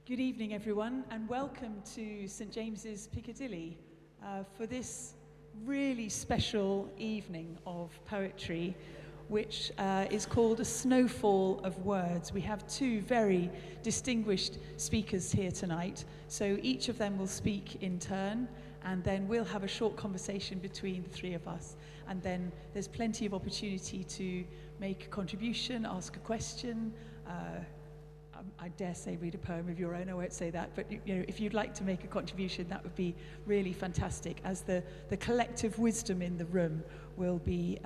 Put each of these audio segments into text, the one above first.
Good evening, everyone, and welcome to St James's Piccadilly for this really special evening of poetry, which is called a Snowfall of Words. We have two very distinguished speakers here tonight, so each of them will speak in turn, and then we'll have a short conversation between the three of us, and then there's plenty of opportunity to make a contribution, ask a question, I dare say read a poem of your own. I won't say that, but if you'd like to make a contribution, that would be really fantastic, as the collective wisdom in the room will be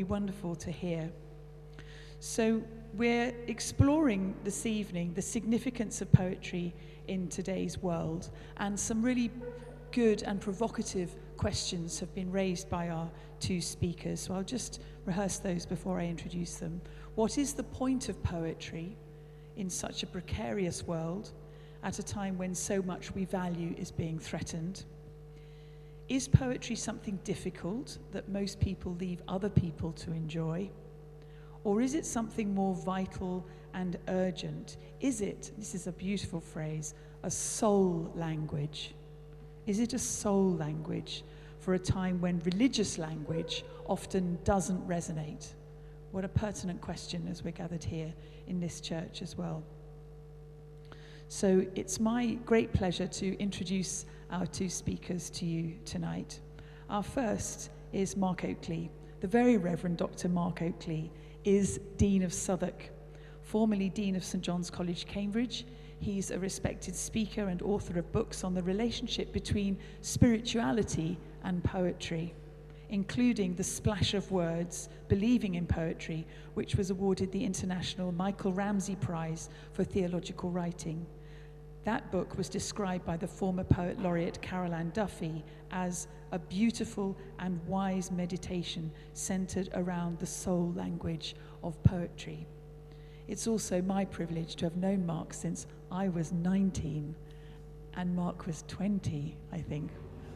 wonderful to hear. So we're exploring this evening the significance of poetry in today's world, and some really good and provocative questions have been raised by our two speakers. So I'll just rehearse those before I introduce them. What is the point of poetry in such a precarious world, at a time when so much we value is being threatened? Is poetry something difficult that most people leave other people to enjoy? Or is it something more vital and urgent? Is it, this is a beautiful phrase, a soul language? Is it a soul language for a time when religious language often doesn't resonate? What a pertinent question as we're gathered here in this church as well. So it's my great pleasure to introduce our two speakers to you tonight. Our first is Mark Oakley. The very Reverend Dr. Mark Oakley is Dean of Southwark, formerly Dean of St John's College, Cambridge. He's a respected speaker and author of books on the relationship between spirituality and poetry, including The Splash of Words, Believing in Poetry, which was awarded the International Michael Ramsey Prize for Theological Writing. That book was described by the former poet laureate Carol Ann Duffy as a beautiful and wise meditation centered around the soul language of poetry. It's also my privilege to have known Mark since I was 19 and Mark was 20, I think.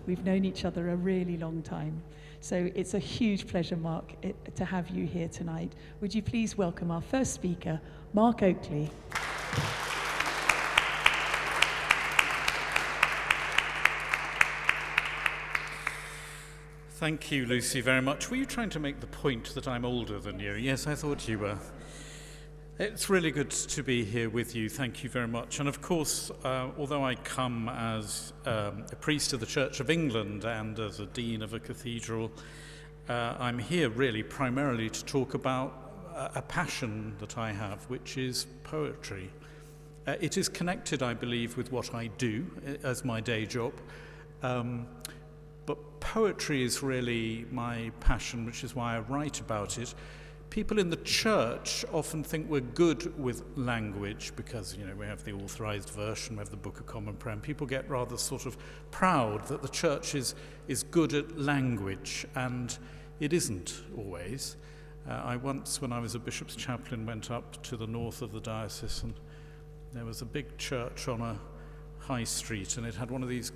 We've known each other a really long time. So it's a huge pleasure, Mark, to have you here tonight. Would you please welcome our first speaker, Mark Oakley. Thank you, Lucy, very much. Were you trying to make the point that I'm older than you? Yes, I thought you were. It's really good to be here with you. Thank you very much. And of course, although I come as a priest of the Church of England and as a dean of a cathedral, I'm here really primarily to talk about a passion that I have, which is poetry. It is connected, I believe, with what I do as my day job. But poetry is really my passion, which is why I write about it. People in the church often think we're good with language because, we have the authorized version, we have the Book of Common Prayer, and people get rather sort of proud that the church is good at language, and it isn't always. I once, when I was a bishop's chaplain, went up to the north of the diocese, and there was a big church on a high street, and it had one of these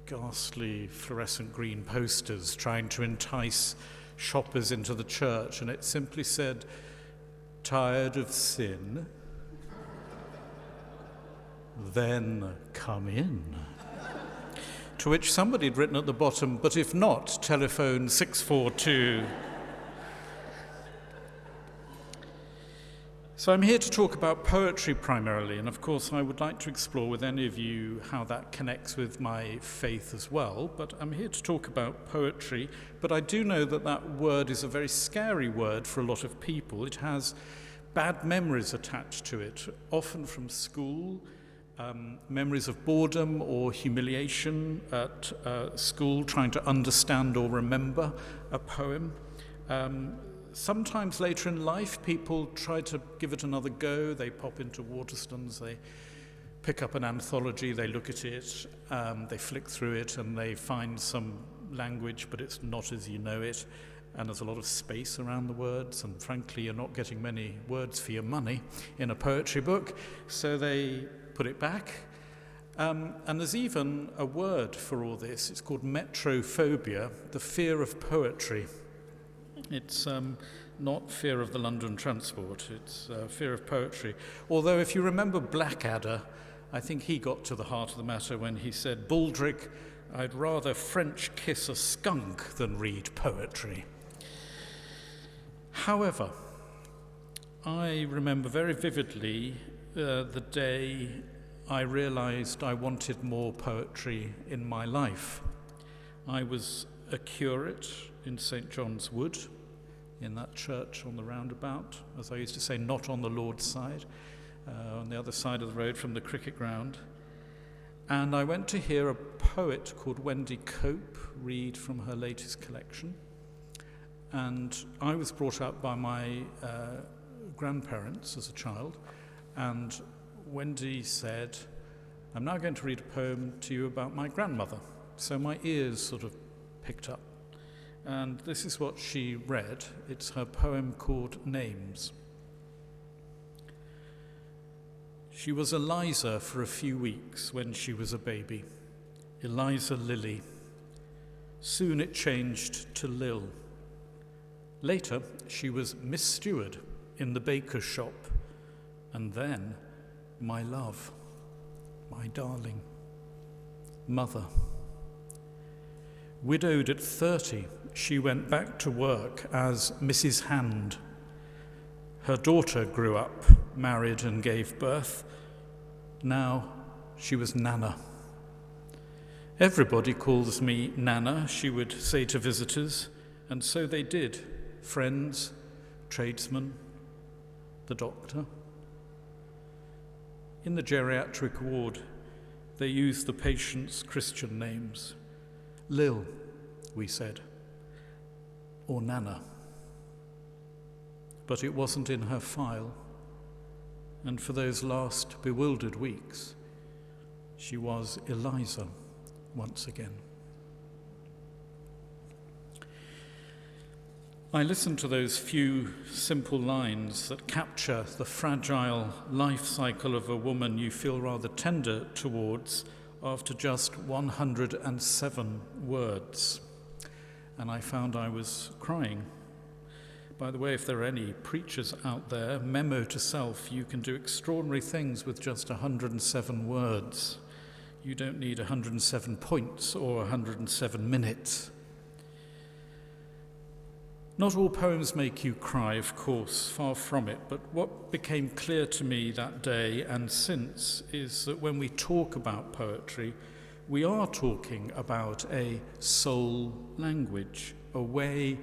ghastly fluorescent green posters trying to entice shoppers into the church, and it simply said, "Tired of sin? Then come in." To which somebody had written at the bottom, "But if not, telephone 642. So I'm here to talk about poetry primarily, and of course I would like to explore with any of you how that connects with my faith as well, but I'm here to talk about poetry. But I do know that that word is a very scary word for a lot of people. It has bad memories attached to it, often from school, memories of boredom or humiliation at school, trying to understand or remember a poem. Sometimes later in life, people try to give it another go. They pop into Waterstones, they pick up an anthology, they look at it, they flick through it, and they find some language, but it's not as you know it, and there's a lot of space around the words, and frankly, you're not getting many words for your money in a poetry book, so they put it back. And there's even a word for all this. It's called metrophobia, the fear of poetry. It's not fear of the London transport, it's fear of poetry. Although if you remember Blackadder, I think he got to the heart of the matter when he said, "Baldrick, I'd rather French kiss a skunk than read poetry." However, I remember very vividly the day I realized I wanted more poetry in my life. I was a curate in St. John's Wood, in that church on the roundabout, as I used to say, not on the Lord's side, on the other side of the road from the cricket ground. And I went to hear a poet called Wendy Cope read from her latest collection. And I was brought up by my grandparents as a child, and Wendy said, "I'm now going to read a poem to you about my grandmother." So my ears sort of picked up. And this is what she read. It's her poem called Names. She was Eliza for a few weeks when she was a baby, Eliza Lily. Soon it changed to Lil. Later, she was Miss Stewart in the baker's shop, and then my love, my darling, mother. Widowed at 30, she went back to work as Mrs. Hand. Her daughter grew up, married and gave birth. Now she was Nana. "Everybody calls me Nana," she would say to visitors, and so they did, friends, tradesmen, the doctor. In the geriatric ward, they used the patients' Christian names. Lil, we said, or Nana. But it wasn't in her file, and for those last bewildered weeks, she was Eliza once again. I listened to those few simple lines that capture the fragile life cycle of a woman you feel rather tender towards after just 107 words. And I found I was crying. By the way, if there are any preachers out there, memo to self, you can do extraordinary things with just 107 words. You don't need 107 points or 107 minutes. Not all poems make you cry, of course, far from it, but what became clear to me that day and since is that when we talk about poetry, we are talking about a soul language, a way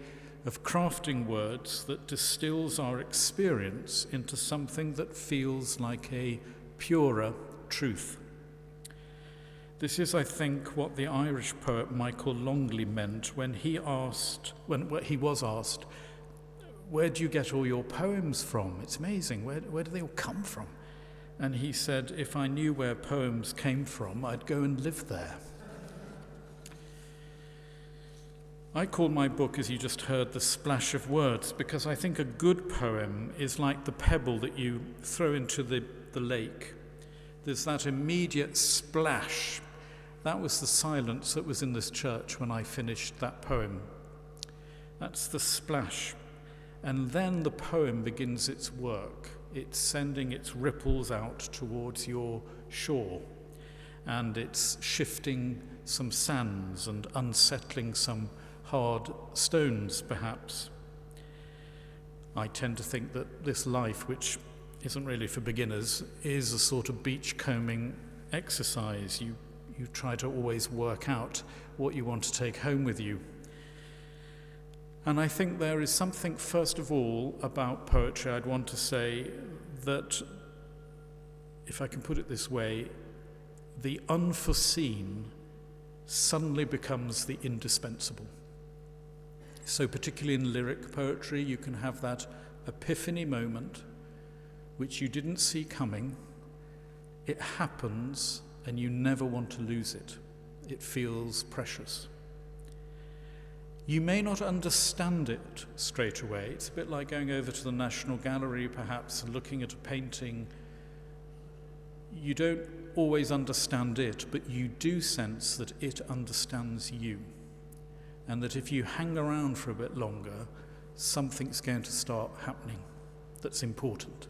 of crafting words that distills our experience into something that feels like a purer truth. This is, I think, what the Irish poet Michael Longley meant when he was asked, "Where do you get all your poems from? It's amazing. Where do they all come from?" And he said, "If I knew where poems came from, I'd go and live there." I call my book, as you just heard, The Splash of Words, because I think a good poem is like the pebble that you throw into the lake. There's that immediate splash. That was the silence that was in this church when I finished that poem. That's the splash. And then the poem begins its work. It's sending its ripples out towards your shore. And it's shifting some sands and unsettling some hard stones, perhaps. I tend to think that this life, which isn't really for beginners, is a sort of beachcombing exercise. You try to always work out what you want to take home with you. And I think there is something, first of all, about poetry I'd want to say that, if I can put it this way, the unforeseen suddenly becomes the indispensable. So particularly in lyric poetry, you can have that epiphany moment which you didn't see coming. It happens, and you never want to lose it. It feels precious. You may not understand it straight away. It's a bit like going over to the National Gallery, perhaps, and looking at a painting. You don't always understand it, but you do sense that it understands you. And that if you hang around for a bit longer, something's going to start happening that's important.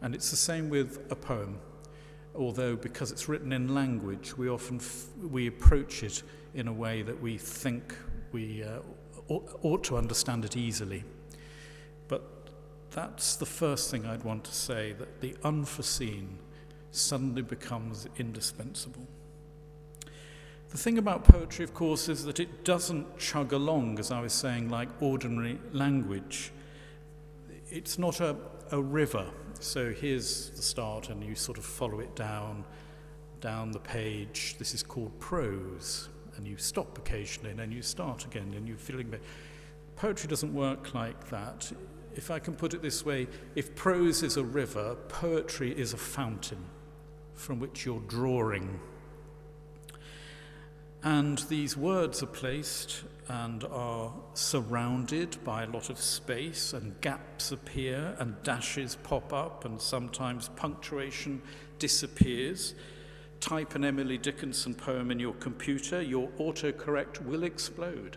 And it's the same with a poem. although because it's written in language, we often we approach it in a way that we think we ought to understand it easily. But that's the first thing I'd want to say, that the unforeseen suddenly becomes indispensable. The thing about poetry, of course, is that it doesn't chug along, as I was saying, like ordinary language. It's not a river. So here's the start, and you sort of follow it down the page. This is called prose, and you stop occasionally, and then you start again, and you're feeling better. Poetry doesn't work like that. If I can put it this way, if prose is a river, poetry is a fountain from which you're drawing. And these words are placed and are surrounded by a lot of space, and gaps appear and dashes pop up, and sometimes punctuation disappears. Type an Emily Dickinson poem in your computer, your autocorrect will explode.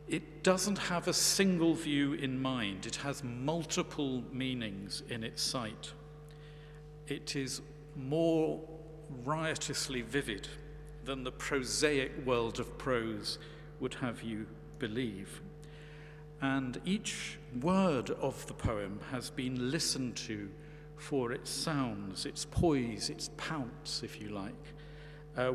It doesn't have a single view in mind. It has multiple meanings in its sight. It is more riotously vivid than the prosaic world of prose would have you believe. And each word of the poem has been listened to for its sounds, its poise, its pounce, if you like.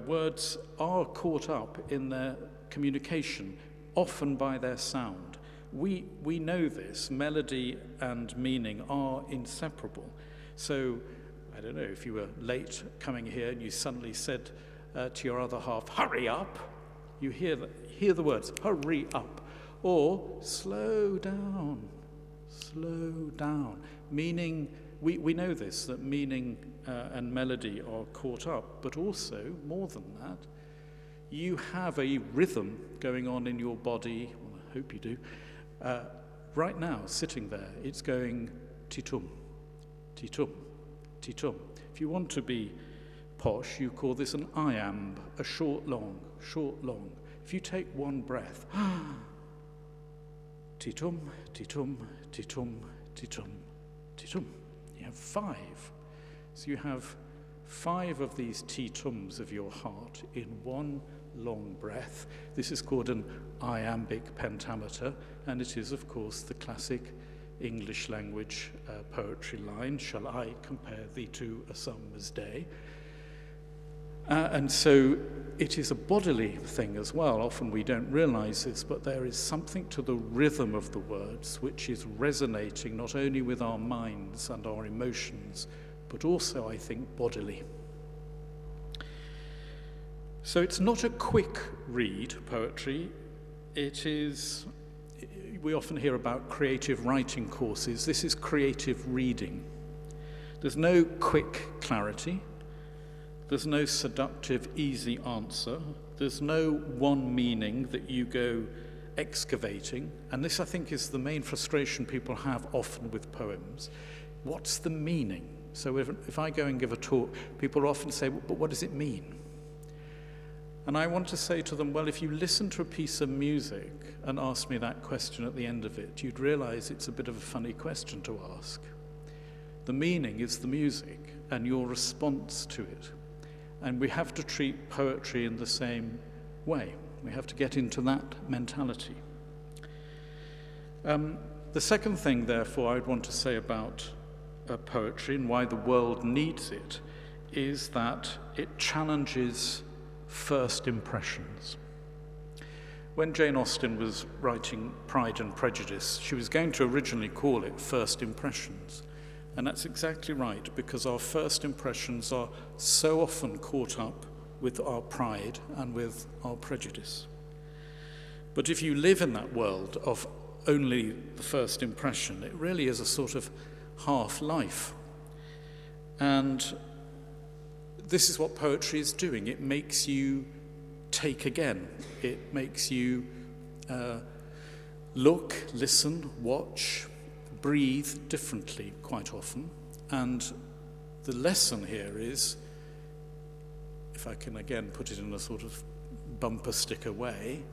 Words are caught up in their communication, often by their sound. We know this. Melody and meaning are inseparable. So, I don't know, if you were late coming here and you suddenly said to your other half, hurry up, you hear the words, hurry up, or slow down, meaning, we know this, that meaning and melody are caught up, but also, more than that, you have a rhythm going on in your body, well, I hope you do, right now, sitting there. It's going ti-tum, ti-tum, ti-tum. If you want to be posh, you call this an iamb, a short, long. If you take one breath, ti-tum, ti-tum, ti-tum, ti-tum, ti-tum. You have 5. So you have 5 of these ti-tums of your heart in one long breath. This is called an iambic pentameter, and it is, of course, the classic English language poetry line, shall I compare thee to a summer's day? And so it is a bodily thing as well. Often we don't realize this, but there is something to the rhythm of the words which is resonating not only with our minds and our emotions, but also, I think, bodily. So it's not a quick read, poetry. It is, we often hear about creative writing courses. This is creative reading. There's no quick clarity. There's no seductive, easy answer. There's no one meaning that you go excavating. And this, I think, is the main frustration people have often with poems. What's the meaning? So if I go and give a talk, people often say, but what does it mean? And I want to say to them, well, if you listen to a piece of music and ask me that question at the end of it, you'd realize it's a bit of a funny question to ask. The meaning is the music and your response to it. And we have to treat poetry in the same way. We have to get into that mentality. The second thing, therefore, I'd want to say about poetry and why the world needs it is that it challenges first impressions. When Jane Austen was writing Pride and Prejudice, she was going to originally call it First Impressions. And that's exactly right, because our first impressions are so often caught up with our pride and with our prejudice. But if you live in that world of only the first impression, it really is a sort of half-life. And this is what poetry is doing. It makes you take again. It makes you look, listen, watch, breathe differently quite often. And the lesson here is, if I can again put it in a sort of bumper sticker way,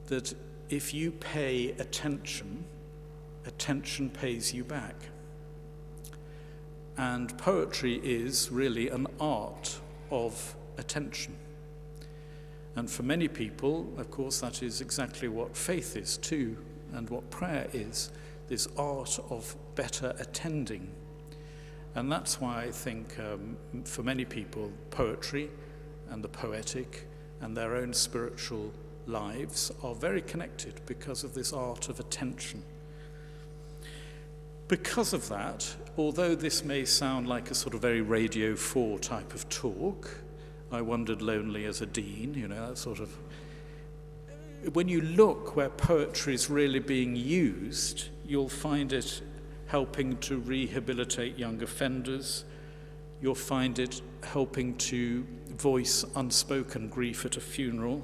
that if you pay attention, attention pays you back. And poetry is really an art of attention. And for many people, of course, that is exactly what faith is too, and what prayer is, this art of better attending. And that's why I think for many people, poetry and the poetic and their own spiritual lives are very connected because of this art of attention. Because of that, although this may sound like a sort of very Radio 4 type of talk, I wandered lonely as a dean, that sort of... When you look where poetry is really being used, you'll find it helping to rehabilitate young offenders. You'll find it helping to voice unspoken grief at a funeral.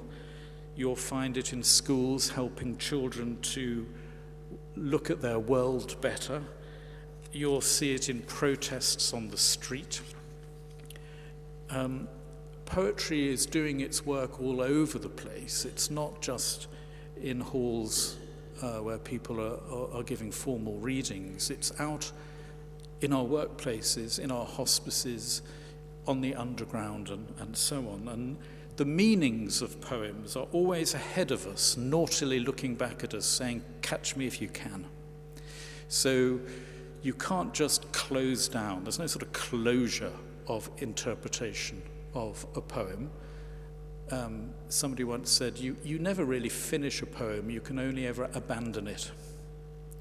You'll find it in schools helping children to look at their world better. You'll see it in protests on the street. Poetry is doing its work all over the place. It's not just in halls where people are giving formal readings. It's out in our workplaces, in our hospices, on the underground, and so on. And the meanings of poems are always ahead of us, naughtily looking back at us, saying, "Catch me if you can." So you can't just close down. There's no sort of closure of interpretation of a poem. Somebody once said, you never really finish a poem, you can only ever abandon it.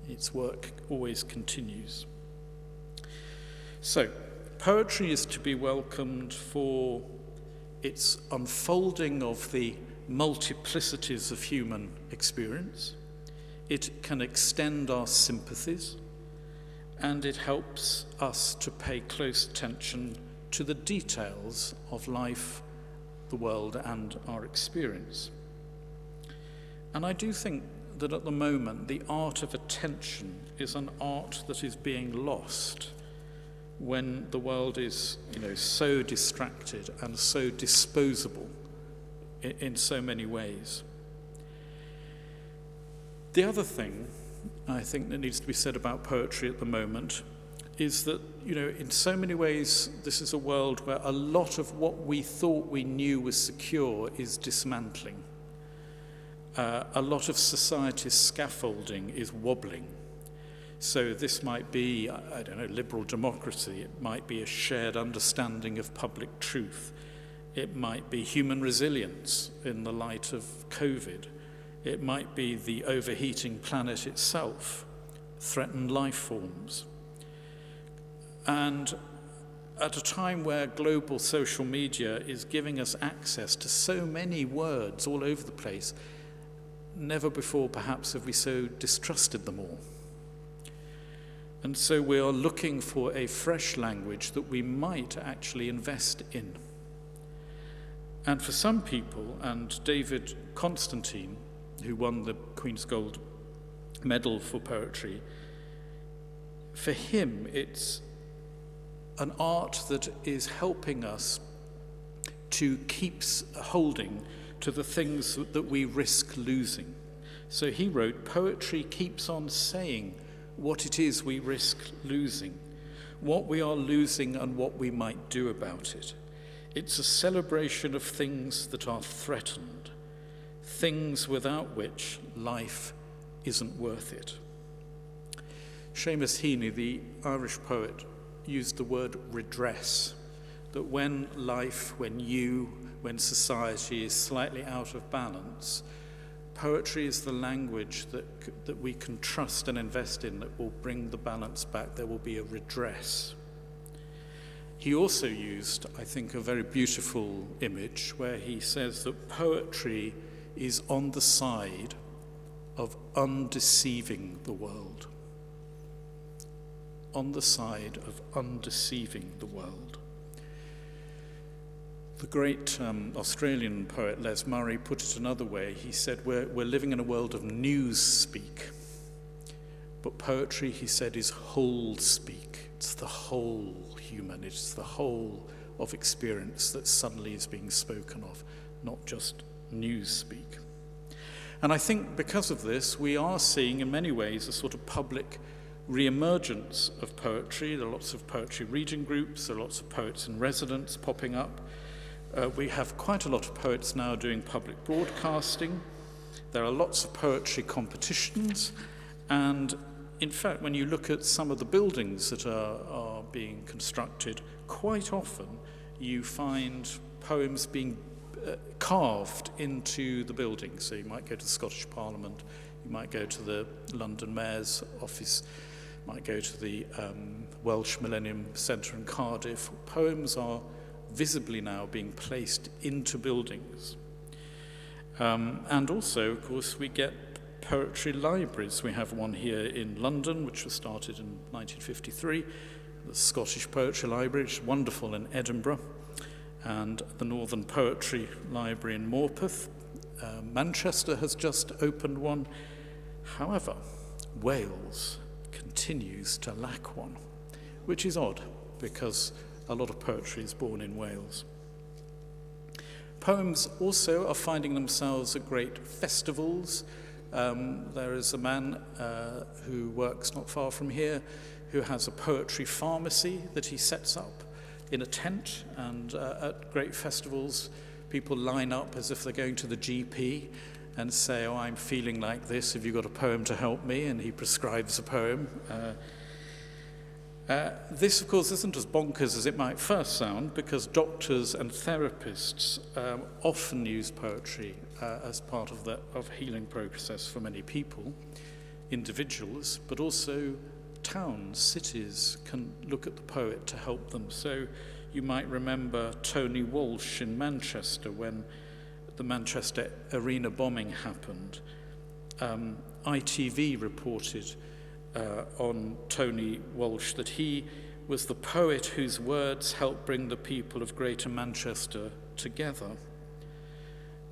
Its work always continues. So, poetry is to be welcomed for its unfolding of the multiplicities of human experience. It can extend our sympathies, and it helps us to pay close attention to the details of life, the world, and our experience. And I do think that at the moment, the art of attention is an art that is being lost when the world is, so distracted and so disposable in so many ways. The other thing I think that needs to be said about poetry at the moment is that, in so many ways, this is a world where a lot of what we thought we knew was secure is dismantling. A lot of society's scaffolding is wobbling. So this might be, liberal democracy. It might be a shared understanding of public truth. It might be human resilience in the light of COVID. It might be the overheating planet itself, threatened life forms. And at a time where global social media is giving us access to so many words all over the place, never before perhaps have we so distrusted them all. And so we are looking for a fresh language that we might actually invest in. And for some people, and David Constantine, who won the Queen's Gold Medal for poetry, for him it's an art that is helping us to keep holding to the things that we risk losing. So he wrote, "Poetry keeps on saying what it is we risk losing, what we are losing and what we might do about it. It's a celebration of things that are threatened, things without which life isn't worth it." Seamus Heaney, the Irish poet, used the word redress, that when life, when society is slightly out of balance, poetry is the language that we can trust and invest in that will bring the balance back. There will be a redress. He also used, I think, a very beautiful image where he says that poetry is on the side of undeceiving the world. On the side of undeceiving the world. The great Australian poet Les Murray put it another way. He said, we're living in a world of news speak. But poetry, he said, is whole speak. It's the whole human. It's the whole of experience that suddenly is being spoken of, not just news speak. And I think because of this, we are seeing in many ways a sort of public re-emergence of poetry. There are lots of poetry reading groups, there are lots of poets in residence popping up. We have quite a lot of poets now doing public broadcasting. There are lots of poetry competitions, and in fact, when you look at some of the buildings that are being constructed, quite often you find poems being carved into the building. So you might go to the Scottish Parliament, you might go to the London Mayor's office, you might go to the Welsh Millennium Centre in Cardiff. Poems are visibly now being placed into buildings. And also, of course, we get poetry libraries. We have one here in London, which was started in 1953, the Scottish Poetry Library, which is wonderful, in Edinburgh, and the Northern Poetry Library in Morpeth. Manchester has just opened one. However, Wales continues to lack one, which is odd, because a lot of poetry is born in Wales. Poems also are finding themselves at great festivals. There is a man who works not far from here who has a poetry pharmacy that he sets up in a tent, and at great festivals people line up as if they're going to the GP and say, "Oh, I'm feeling like this, have you got a poem to help me?" And he prescribes a poem. This, of course, isn't as bonkers as it might first sound, because doctors and therapists often use poetry as part of the healing process for many people, individuals, but also towns, cities can look at the poet to help them. So you might remember Tony Walsh in Manchester when the Manchester Arena bombing happened. ITV reported on Tony Walsh that he was the poet whose words helped bring the people of Greater Manchester together.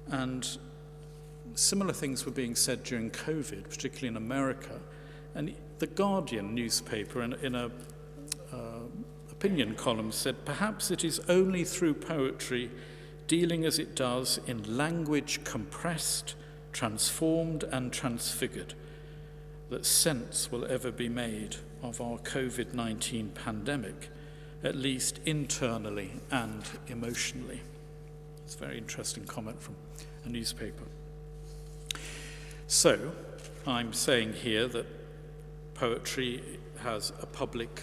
And similar things were being said during COVID, particularly in America. And the Guardian newspaper, in a opinion column, said, "Perhaps it is only through poetry, dealing as it does in language compressed, transformed and transfigured, that sense will ever be made of our COVID-19 pandemic, at least internally and emotionally." It's a very interesting comment from a newspaper. So, I'm saying here that poetry has a public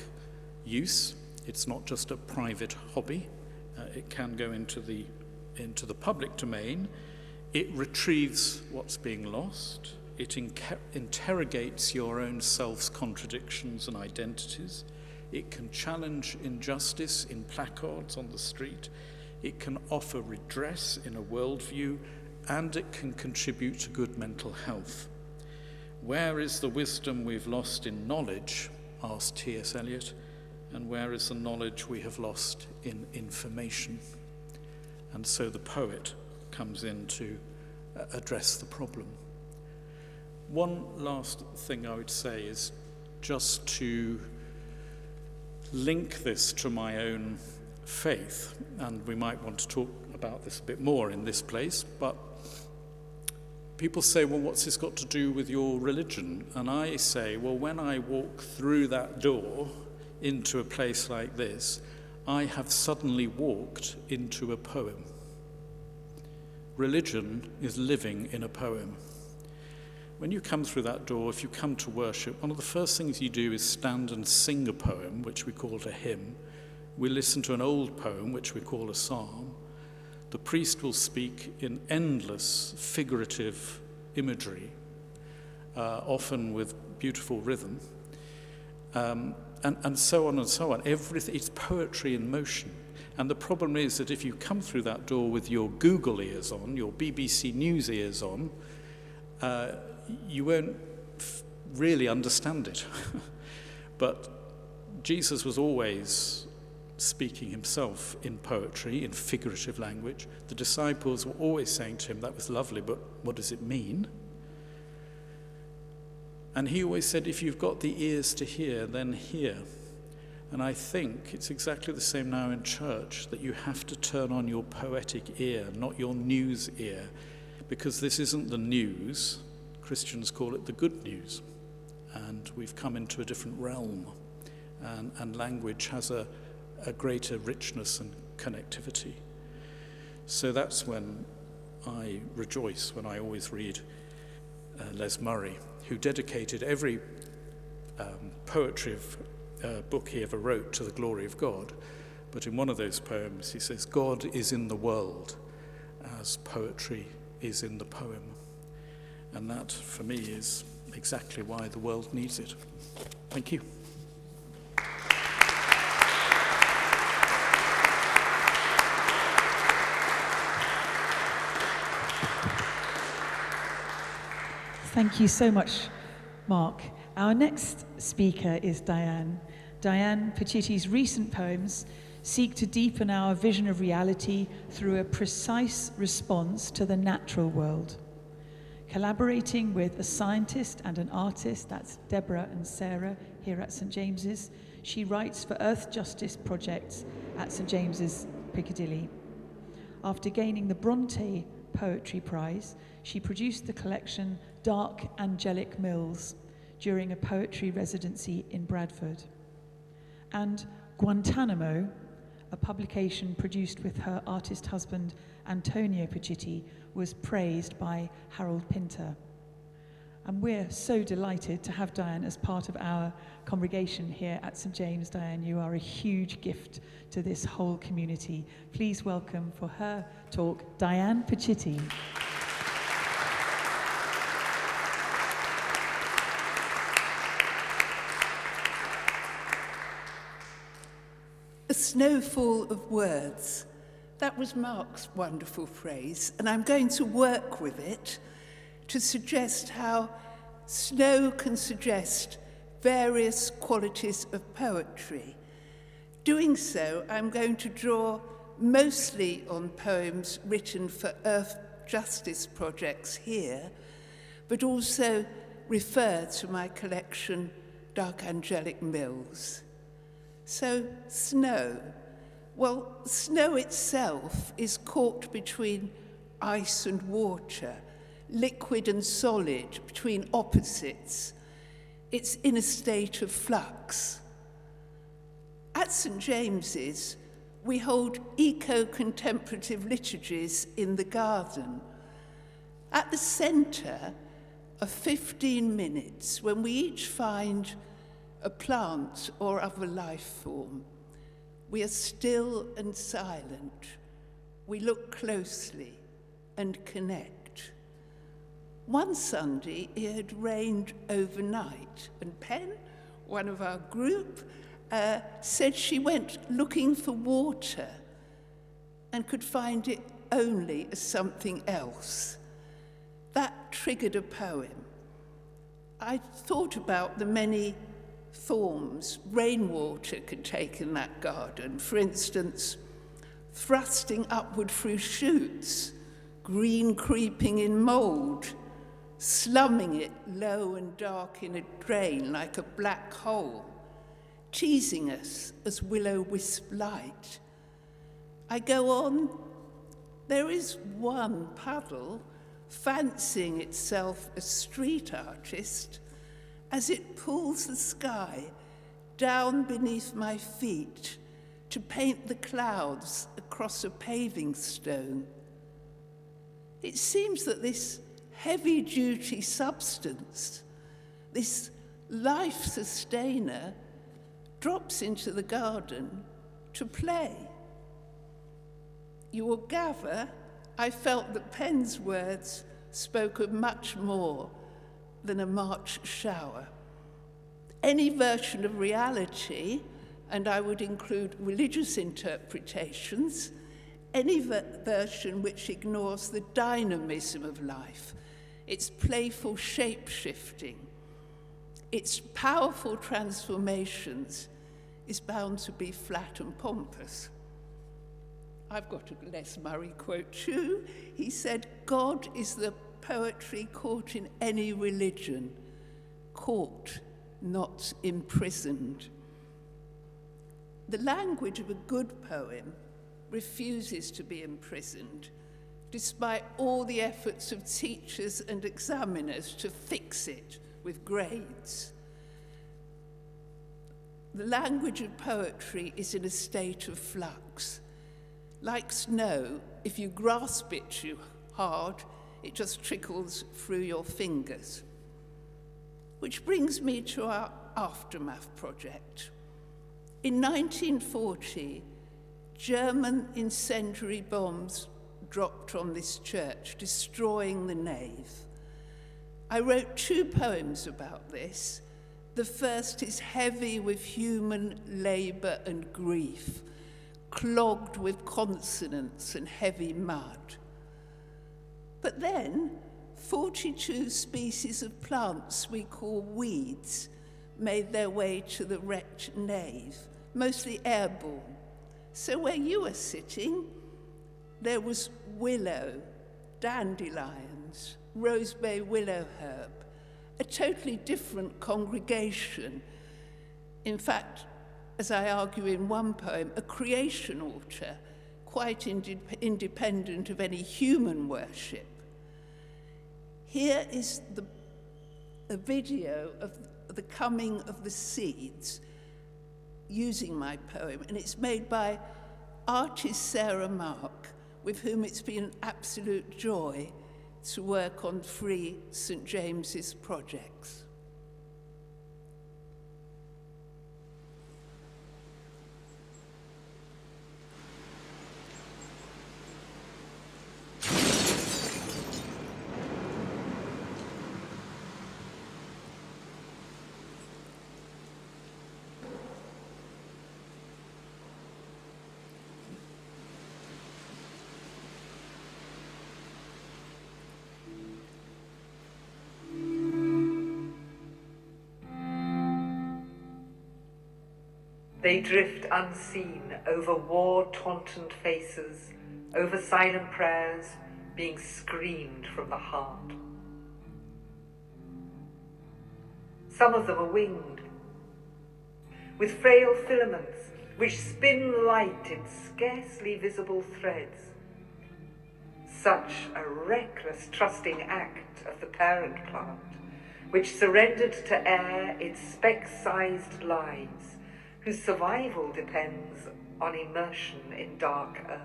use. It's not just a private hobby. It can go into the public domain. It retrieves what's being lost. It interrogates your own self's contradictions and identities. It can challenge injustice in placards on the street. It can offer redress in a worldview, and it can contribute to good mental health. Where is the wisdom we've lost in knowledge, asked T.S. Eliot, and where is the knowledge we have lost in information? And so the poet comes in to address the problem. One last thing I would say is just to link this to my own faith, and we might want to talk about this a bit more in this place, but people say, "Well, what's this got to do with your religion?" And I say, well, when I walk through that door into a place like this, I have suddenly walked into a poem. Religion is living in a poem. When you come through that door, if you come to worship, one of the first things you do is stand and sing a poem, which we call a hymn. We listen to an old poem, which we call a psalm. The priest will speak in endless figurative imagery, often with beautiful rhythm, and so on and so on. Everything, it's poetry in motion. And the problem is that if you come through that door with your Google ears on, your BBC News ears on, you won't really understand it. But Jesus was always speaking himself in poetry, in figurative language. The disciples were always saying to him, "That was lovely, but what does it mean?" And he always said, "If you've got the ears to hear, then hear." And I think it's exactly the same now in church, that you have to turn on your poetic ear, not your news ear, because this isn't the news. Christians call it the good news. and we've come into a different realm, and language has a greater richness and connectivity. So that's when I rejoice, when I always read Les Murray, who dedicated every poetry book he ever wrote to the glory of God. But in one of those poems he says, God is in the world as poetry is in the poem. And that, for me, is exactly why the world needs it. Thank you. Thank you so much, Mark. Our next speaker is Diane. Diane Pacitti's recent poems seek to deepen our vision of reality through a precise response to the natural world. Collaborating with a scientist and an artist, that's Deborah and Sarah here at St James's, she writes for Earth Justice projects at St James's, Piccadilly. After gaining the Bronte Poetry Prize, she produced the collection Dark Angelic Mills during a poetry residency in Bradford. And Guantanamo, a publication produced with her artist husband Antonio Pacitti, was praised by Harold Pinter. And we're so delighted to have Diane as part of our congregation here at St James. Diane, you are a huge gift to this whole community. Please welcome for her talk, Diane Pacitti. A snowfall of words. That was Mark's wonderful phrase, and I'm going to work with it to suggest how snow can suggest various qualities of poetry. Doing so, I'm going to draw mostly on poems written for Earth Justice projects here, but also refer to my collection, Dark Angelic Mills. So, snow. Well, snow itself is caught between ice and water, liquid and solid, between opposites. It's in a state of flux. At St James's, we hold eco-contemplative liturgies in the garden. At the centre are 15 minutes when we each find a plant or other life form. We are still and silent. We look closely and connect. One Sunday, it had rained overnight, and Pen, one of our group, said she went looking for water and could find it only as something else. That triggered a poem. I thought about the many forms rainwater could take in that garden. For instance, thrusting upward through shoots, green creeping in mould, slumming it low and dark in a drain like a black hole, teasing us as will-o'-wisp light. I go on. There is one puddle fancying itself a street artist as it pulls the sky down beneath my feet to paint the clouds across a paving stone. It seems that this heavy-duty substance, this life sustainer, drops into the garden to play. You will gather, I felt that Pen's words spoke of much more than a March shower. Any version of reality, and I would include religious interpretations, any version which ignores the dynamism of life, its playful shape-shifting, its powerful transformations, is bound to be flat and pompous. I've got a Les Murray quote too. He said, God is the poetry caught in any religion, caught, not imprisoned. The language of a good poem refuses to be imprisoned, despite all the efforts of teachers and examiners to fix it with grades. the language of poetry is in a state of flux. Like snow, if you grasp it too hard, it just trickles through your fingers. Which brings me to our Aftermath project. In 1940, German incendiary bombs dropped on this church, destroying the nave. I wrote 2 poems about this. The first is heavy with human labor and grief, clogged with consonants and heavy mud. But then, 42 species of plants we call weeds made their way to the wrecked nave, mostly airborne. So where you were sitting, there was willow, dandelions, rosebay willow herb, a totally different congregation. In fact, as I argue in one poem, a creation altar, quite independent of any human worship. Here is a video of the coming of the seeds using my poem, and it's made by artist Sarah Mark, with whom it's been an absolute joy to work on 3 St. James's projects. They drift unseen over war-tautened faces, over silent prayers being screamed from the heart. Some of them are winged, with frail filaments which spin light in scarcely visible threads. Such a reckless, trusting act of the parent plant, which surrendered to air its speck-sized lives, whose survival depends on immersion in dark earth.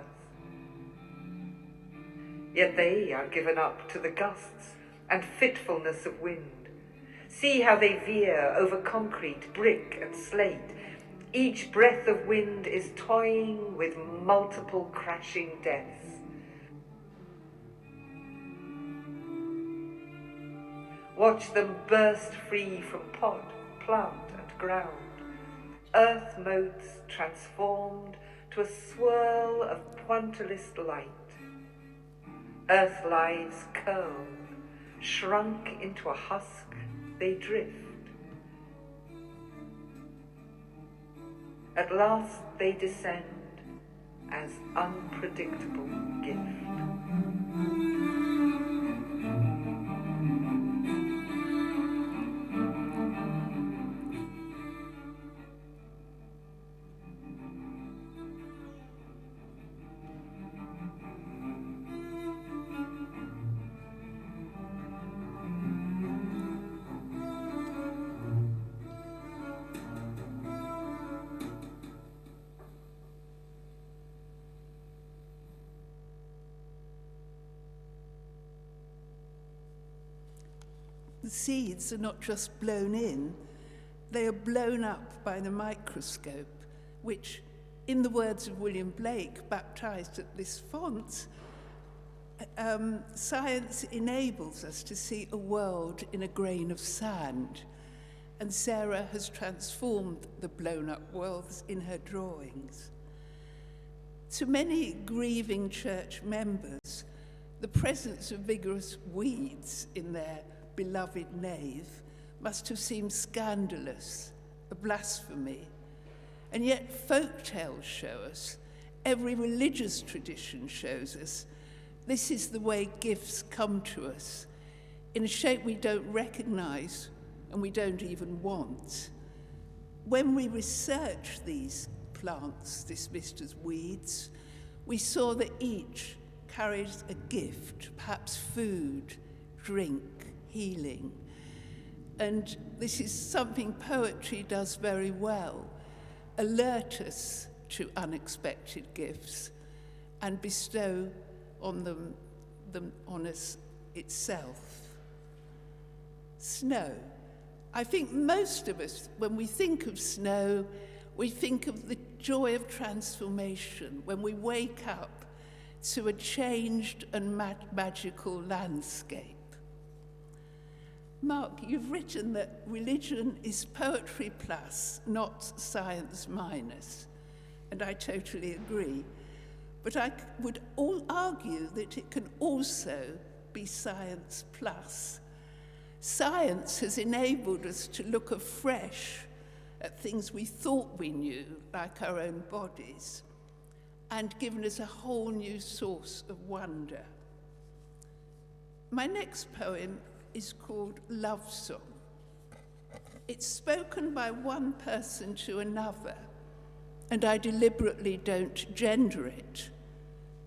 Yet they are given up to the gusts and fitfulness of wind. See how they veer over concrete, brick, and slate. Each breath of wind is toying with multiple crashing deaths. Watch them burst free from pot, plant, and ground. Earth motes transformed to a swirl of pointillist light. Earth lives curled, shrunk into a husk, they drift. At last they descend as unpredictable gift. The seeds are not just blown in, they are blown up by the microscope, which, in the words of William Blake, baptized at this font, science enables us to see a world in a grain of sand. And Sarah has transformed the blown-up worlds in her drawings. To many grieving church members, the presence of vigorous weeds in their beloved nave must have seemed scandalous, a blasphemy. And yet folk tales show us, every religious tradition shows us, this is the way gifts come to us, in a shape we don't recognize and we don't even want. When we researched these plants dismissed as weeds, we saw that each carries a gift, perhaps food, drink, healing. And this is something poetry does very well. alert us to unexpected gifts and bestow on them on us itself. Snow. I think most of us, when we think of snow, we think of the joy of transformation when we wake up to a changed and magical landscape. Mark, you've written that religion is poetry plus, not science minus, and I totally agree. But I would argue that it can also be science plus. Science has enabled us to look afresh at things we thought we knew, like our own bodies, and given us a whole new source of wonder. My next poem is called Love Song. It's spoken by one person to another, and I deliberately don't gender it,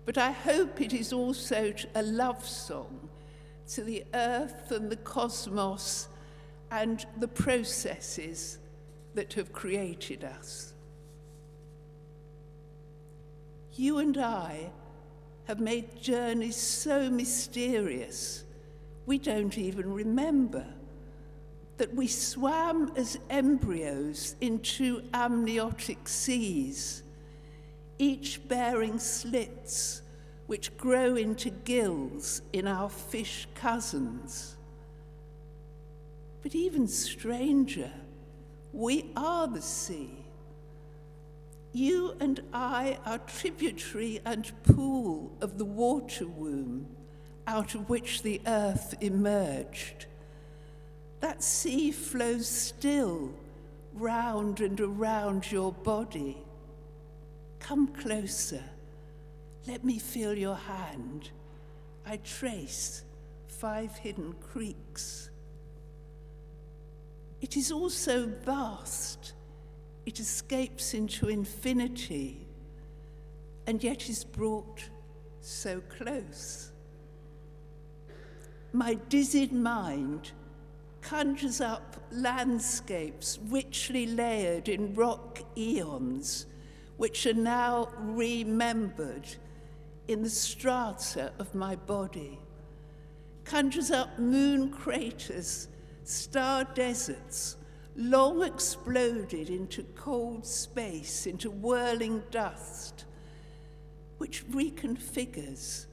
but I hope it is also a love song to the earth and the cosmos and the processes that have created us. You and I have made journeys so mysterious we don't even remember that we swam as embryos in two amniotic seas, each bearing slits which grow into gills in our fish cousins. But even stranger, we are the sea. You and I are tributary and pool of the water womb out of which the earth emerged. That sea flows still, round and around your body. Come closer, let me feel your hand. I trace 5 hidden creeks. It is also vast. It escapes into infinity, and yet is brought so close. My dizzied mind conjures up landscapes richly layered in rock eons, which are now remembered in the strata of my body. Conjures up moon craters, star deserts, long exploded into cold space, into whirling dust, which reconfigures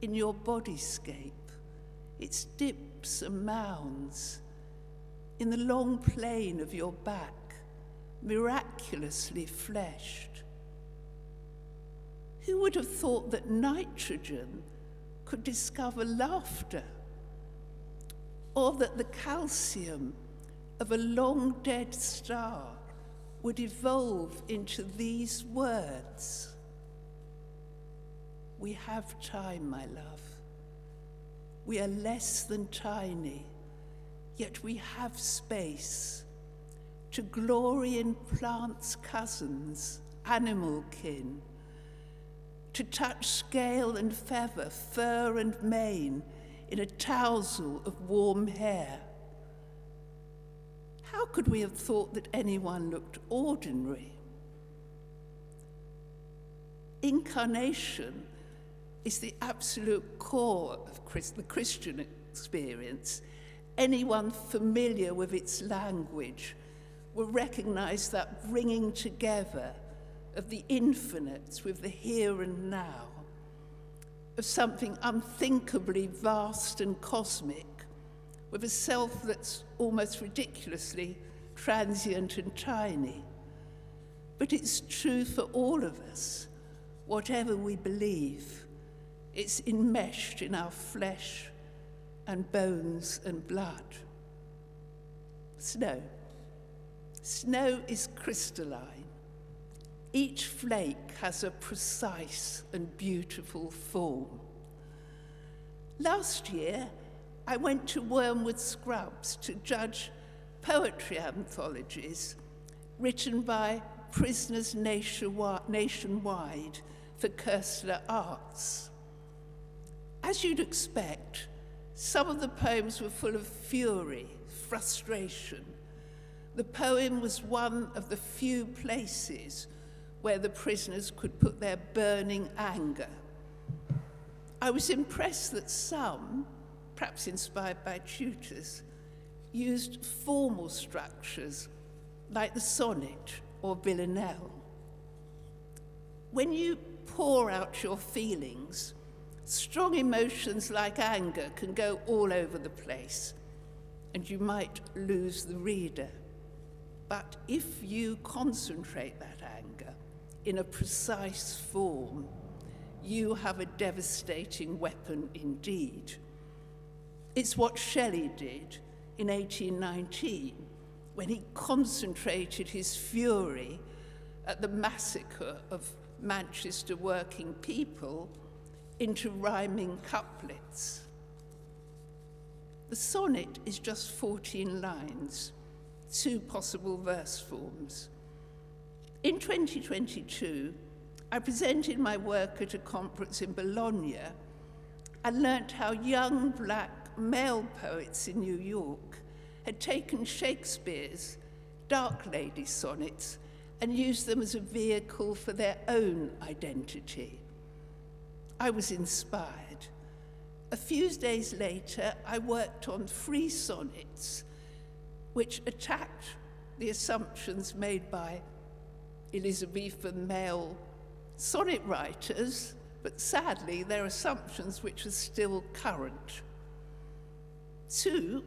in your bodyscape its dips and mounds, in the long plane of your back, miraculously fleshed. Who would have thought that nitrogen could discover laughter, or that the calcium of a long dead star would evolve into these words? We have time, my love. We are less than tiny, yet we have space to glory in plants' cousins, animal kin, to touch scale and feather, fur and mane in a tousle of warm hair. How could we have thought that anyone looked ordinary? Incarnation is the absolute core of the Christian experience. Anyone familiar with its language will recognize that bringing together of the infinite with the here and now, of something unthinkably vast and cosmic, with a self that's almost ridiculously transient and tiny. But it's true for all of us, whatever we believe. It's enmeshed in our flesh and bones and blood. Snow. Snow is crystalline. Each flake has a precise and beautiful form. Last year, I went to Wormwood Scrubs to judge poetry anthologies written by prisoners nationwide for Koestler Arts. As you'd expect, some of the poems were full of fury, frustration, The poem was one of the few places where the prisoners could put their burning anger. I was impressed that some, perhaps inspired by tutors, used formal structures like the sonnet or villanelle. When you pour out your feelings, strong emotions like anger can go all over the place, and you might lose the reader. But if you concentrate that anger in a precise form, you have a devastating weapon indeed. It's what Shelley did in 1819 when he concentrated his fury at the massacre of Manchester working people into rhyming couplets. The sonnet is just 14 lines, 2 possible verse forms. In 2022, I presented my work at a conference in Bologna and learnt how young black male poets in New York had taken Shakespeare's Dark Lady sonnets and used them as a vehicle for their own identity. I was inspired. A few days later, I worked on 3 sonnets which attacked the assumptions made by Elizabethan male sonnet writers, but sadly, they're assumptions which are still current. 2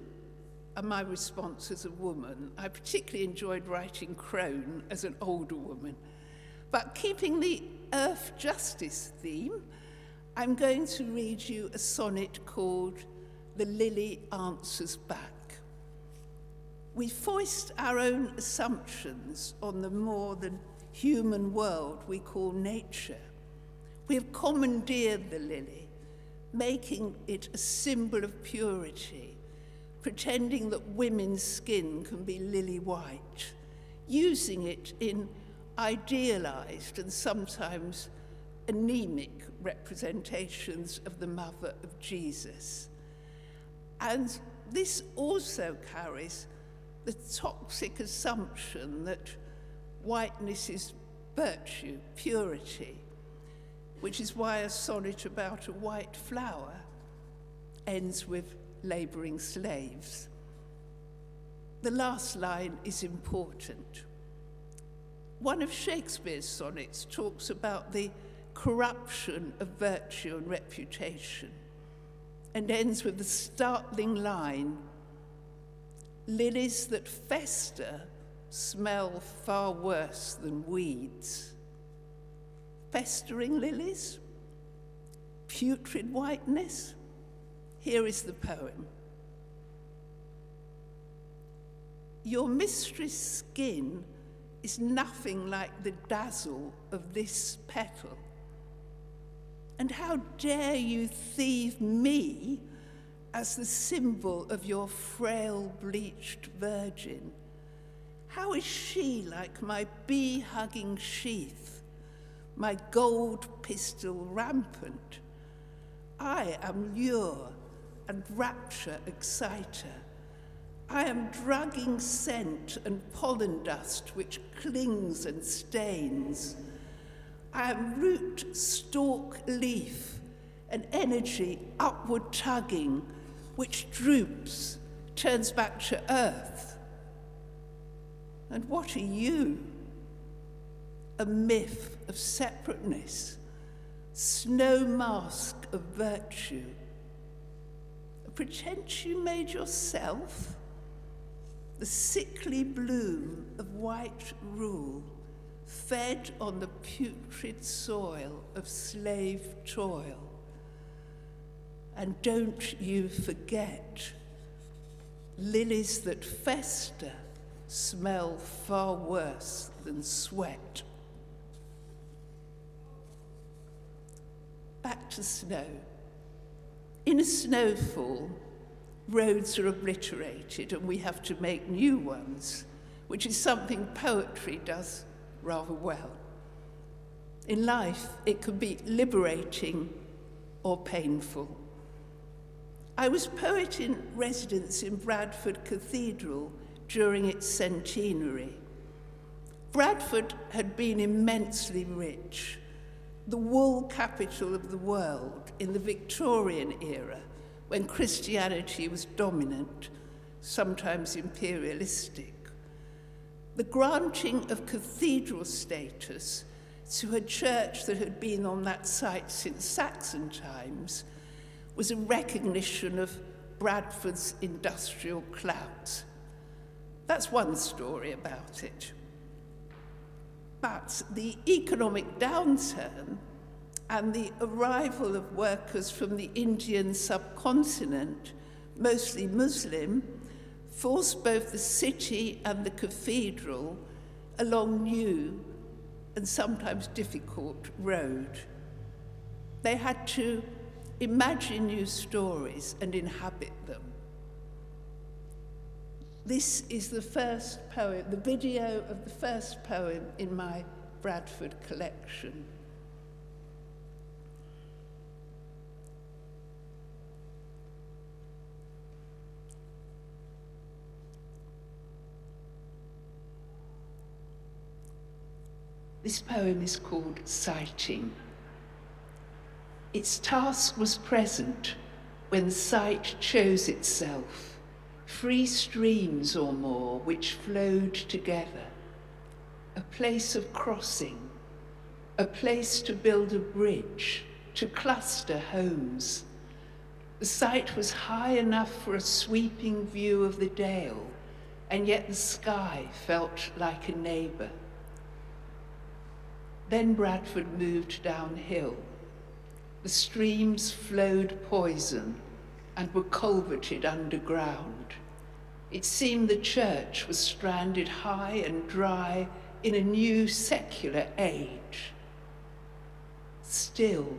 are my response as a woman. I particularly enjoyed writing Crone as an older woman. But keeping the earth justice theme, I'm going to read you a sonnet called The Lily Answers Back. We foist our own assumptions on the more than human world we call nature. We have commandeered the lily, making it a symbol of purity, pretending that women's skin can be lily white, using it in idealized and sometimes anemic representations of the mother of Jesus. And this also carries the toxic assumption that whiteness is virtue, purity, which is why a sonnet about a white flower ends with labouring slaves. The last line is important. One of Shakespeare's sonnets talks about the corruption of virtue and reputation and ends with the startling line, "Lilies that fester smell far worse than weeds." Festering lilies? Putrid whiteness? Here is the poem. Your mistress' skin is nothing like the dazzle of this petal. And how dare you thieve me as the symbol of your frail, bleached virgin? How is she like my bee-hugging sheath, my gold pistol rampant? I am lure and rapture exciter. I am drugging scent and pollen dust which clings and stains. I am root, stalk, leaf, an energy upward tugging which droops, turns back to earth. And what are you? A myth of separateness, snow mask of virtue, a pretense you made yourself, the sickly bloom of white rule, fed on the putrid soil of slave toil. And don't you forget, lilies that fester smell far worse than sweat. Back to snow. In a snowfall, roads are obliterated and we have to make new ones, which is something poetry does rather well. In life, it can be liberating or painful. I was poet in residence in Bradford Cathedral during its centenary. Bradford had been immensely rich, the wool capital of the world in the Victorian era, when Christianity was dominant, sometimes imperialistic. The granting of cathedral status to a church that had been on that site since Saxon times was a recognition of Bradford's industrial clout. That's one story about it. But the economic downturn and the arrival of workers from the Indian subcontinent, mostly Muslim, forced both the city and the cathedral along new and sometimes difficult road. They had to imagine new stories and inhabit them. This is the first poem, the video of the first poem in my Bradford collection. This poem is called Sighting. Its task was present when sight chose itself, 3 streams or more which flowed together, a place of crossing, a place to build a bridge, to cluster homes. The site was high enough for a sweeping view of the dale, and yet the sky felt like a neighbour. Then Bradford moved downhill. The streams flowed poison and were culverted underground. It seemed the church was stranded high and dry in a new secular age. Still,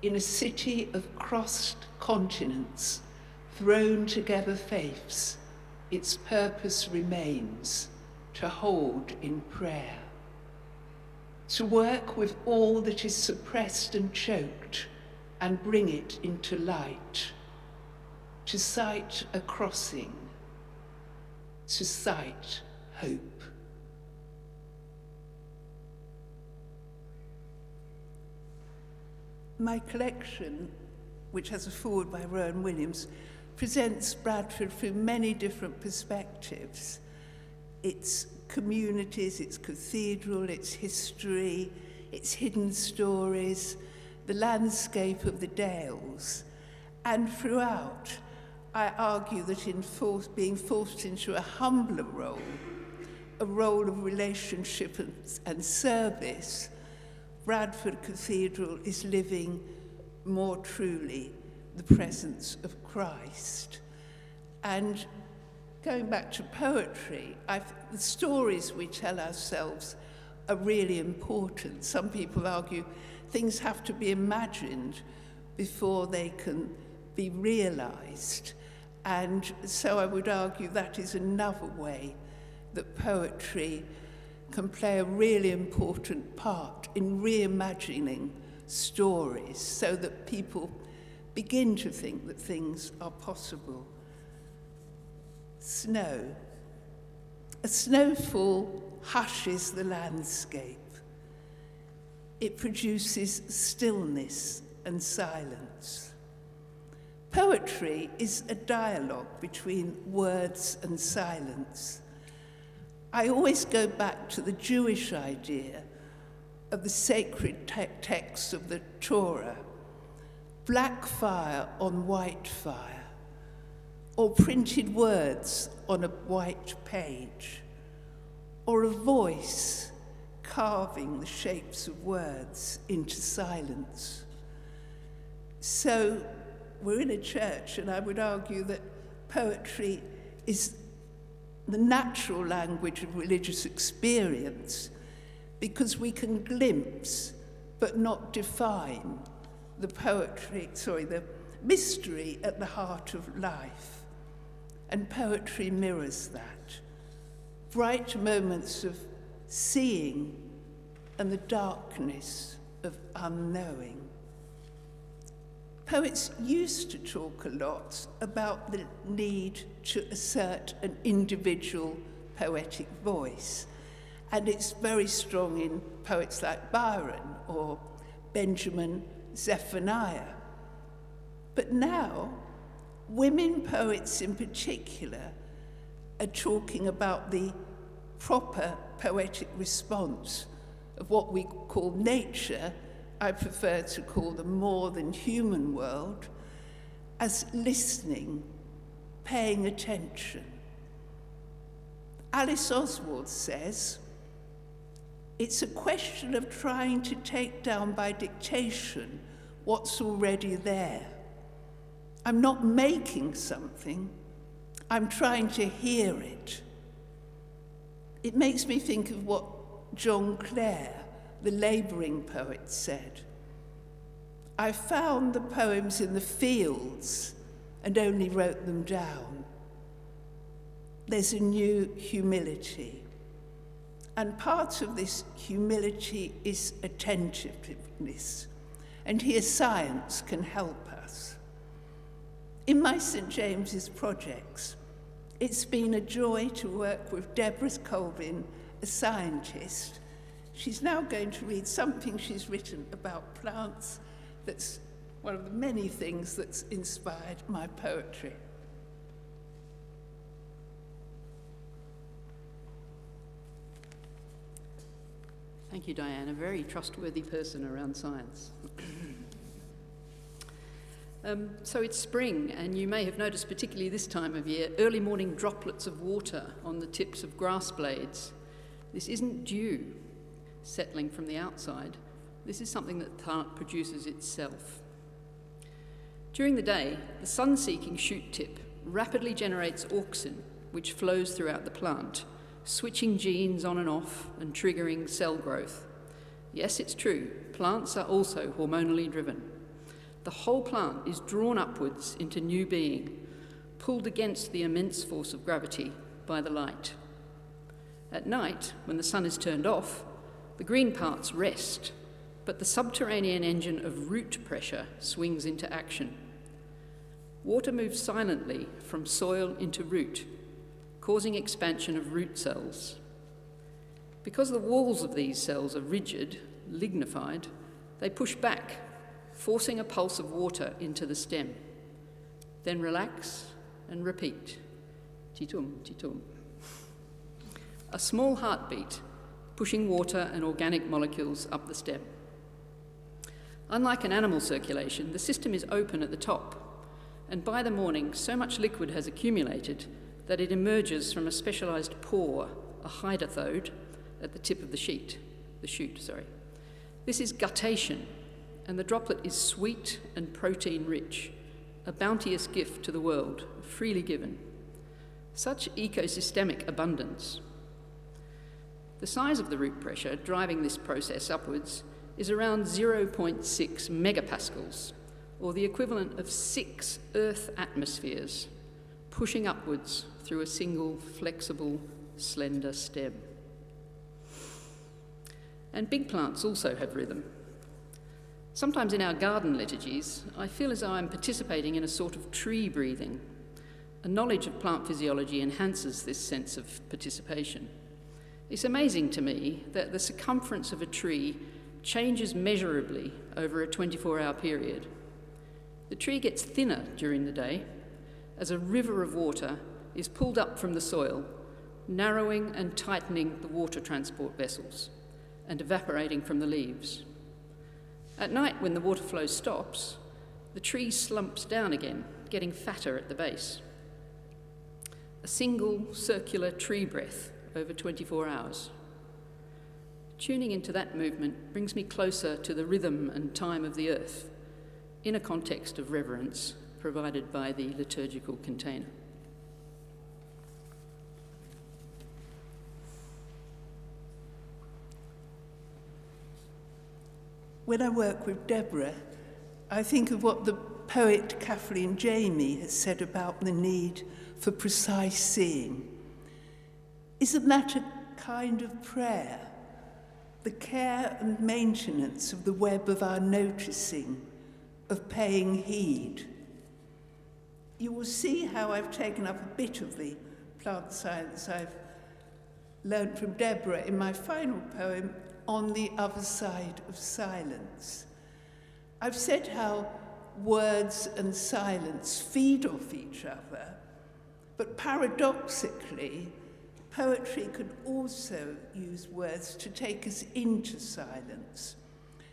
in a city of crossed continents, thrown together faiths, its purpose remains to hold in prayer. To work with all that is suppressed and choked and bring it into light. To sight a crossing, to sight hope. My collection, which has a foreword by Rowan Williams, presents Bradford through many different perspectives. Its communities, its cathedral, its history, its hidden stories, the landscape of the Dales. And throughout, I argue that in being forced into a humbler role, a role of relationship and service, Bradford Cathedral is living more truly the presence of Christ. And going back to poetry, the stories we tell ourselves are really important. Some people argue things have to be imagined before they can be realized. And so I would argue that is another way that poetry can play a really important part in reimagining stories so that people begin to think that things are possible. Snow. A snowfall hushes the landscape. It produces stillness and silence. Poetry is a dialogue between words and silence. I always go back to the Jewish idea of the sacred texts of the Torah, black fire on white fire, or printed words on a white page, or a voice carving the shapes of words into silence. So we're in a church, and I would argue that poetry is the natural language of religious experience, because we can glimpse but not define the mystery at the heart of life. And poetry mirrors that. Bright moments of seeing and the darkness of unknowing. Poets used to talk a lot about the need to assert an individual poetic voice, and it's very strong in poets like Byron or Benjamin Zephaniah. But now, women poets in particular are talking about the proper poetic response of what we call nature, I prefer to call the more than human world, as listening, paying attention. Alice Oswald says, it's a question of trying to take down by dictation what's already there. I'm not making something, I'm trying to hear it. It makes me think of what John Clare, the labouring poet, said. I found the poems in the fields and only wrote them down. There's a new humility. And part of this humility is attentiveness. And here science can help us. In my St. James's projects, it's been a joy to work with Deborah Colvin, a scientist. She's now going to read something she's written about plants that's one of the many things that's inspired my poetry. Thank you, Diane, a very trustworthy person around science. So it's spring, and you may have noticed, particularly this time of year, early morning droplets of water on the tips of grass blades. This isn't dew settling from the outside. This is something that the plant produces itself. During the day, the sun-seeking shoot tip rapidly generates auxin, which flows throughout the plant, switching genes on and off and triggering cell growth. Yes, it's true, plants are also hormonally driven. The whole plant is drawn upwards into new being, pulled against the immense force of gravity by the light. At night, when the sun is turned off, the green parts rest, but the subterranean engine of root pressure swings into action. Water moves silently from soil into root, causing expansion of root cells. Because the walls of these cells are rigid, lignified, they push back, forcing a pulse of water into the stem. Then relax and repeat. Titum, titum. A small heartbeat, pushing water and organic molecules up the stem. Unlike an animal circulation, the system is open at the top, and by the morning, so much liquid has accumulated that it emerges from a specialised pore, a hydathode, at the tip of the shoot. This is guttation, and the droplet is sweet and protein-rich, a bounteous gift to the world, freely given. Such ecosystemic abundance. The size of the root pressure driving this process upwards is around 0.6 megapascals, or the equivalent of 6 Earth atmospheres, pushing upwards through a single, flexible, slender stem. And big plants also have rhythm. Sometimes in our garden liturgies, I feel as though I'm participating in a sort of tree breathing. A knowledge of plant physiology enhances this sense of participation. It's amazing to me that the circumference of a tree changes measurably over a 24-hour period. The tree gets thinner during the day as a river of water is pulled up from the soil, narrowing and tightening the water transport vessels and evaporating from the leaves. At night, when the water flow stops, the tree slumps down again, getting fatter at the base. A single circular tree breath over 24 hours. Tuning into that movement brings me closer to the rhythm and time of the earth, in a context of reverence provided by the liturgical container. When I work with Deborah, I think of what the poet Kathleen Jamie has said about the need for precise seeing. Isn't that a kind of prayer? The care and maintenance of the web of our noticing, of paying heed. You will see how I've taken up a bit of the plant science I've learned from Deborah in my final poem, On the Other Side of Silence. I've said how words and silence feed off each other, but paradoxically, poetry could also use words to take us into silence,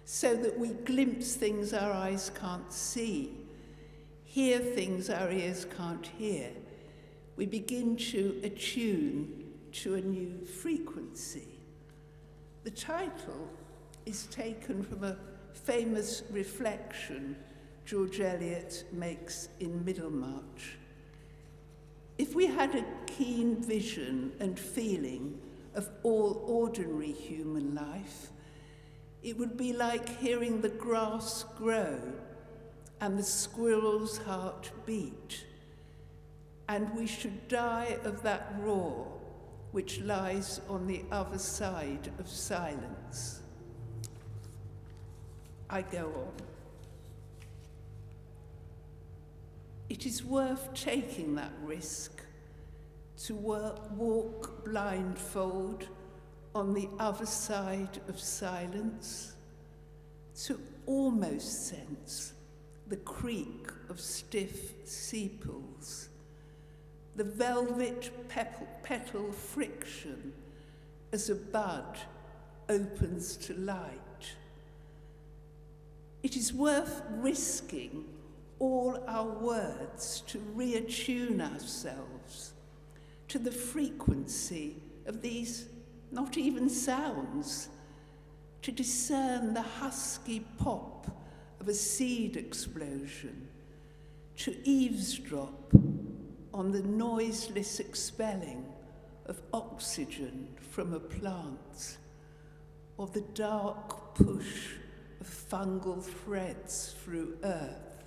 so that we glimpse things our eyes can't see, hear things our ears can't hear. We begin to attune to a new frequency. The title is taken from a famous reflection George Eliot makes in Middlemarch. If we had a keen vision and feeling of all ordinary human life, it would be like hearing the grass grow and the squirrel's heart beat, and we should die of that roar which lies on the other side of silence. I go on. It is worth taking that risk to walk blindfold on the other side of silence, to almost sense the creak of stiff sepals, the velvet petal friction as a bud opens to light. It is worth risking all our words to reattune ourselves to the frequency of these not even sounds, to discern the husky pop of a seed explosion, to eavesdrop on the noiseless expelling of oxygen from a plant, or the dark push of fungal threads through earth.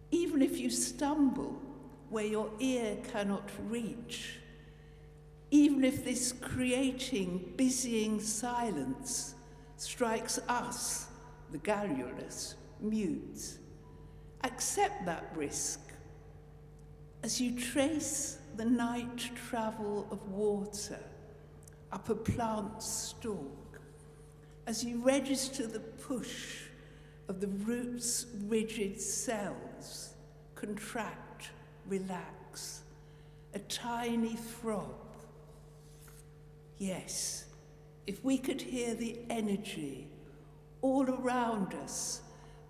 Even if you stumble where your ear cannot reach, even if this creating, busying silence strikes us, the garrulous, mute, accept that risk as you trace the night travel of water up a plant stalk, as you register the push of the root's rigid cells, contract, relax, a tiny throb. Yes, if we could hear the energy all around us,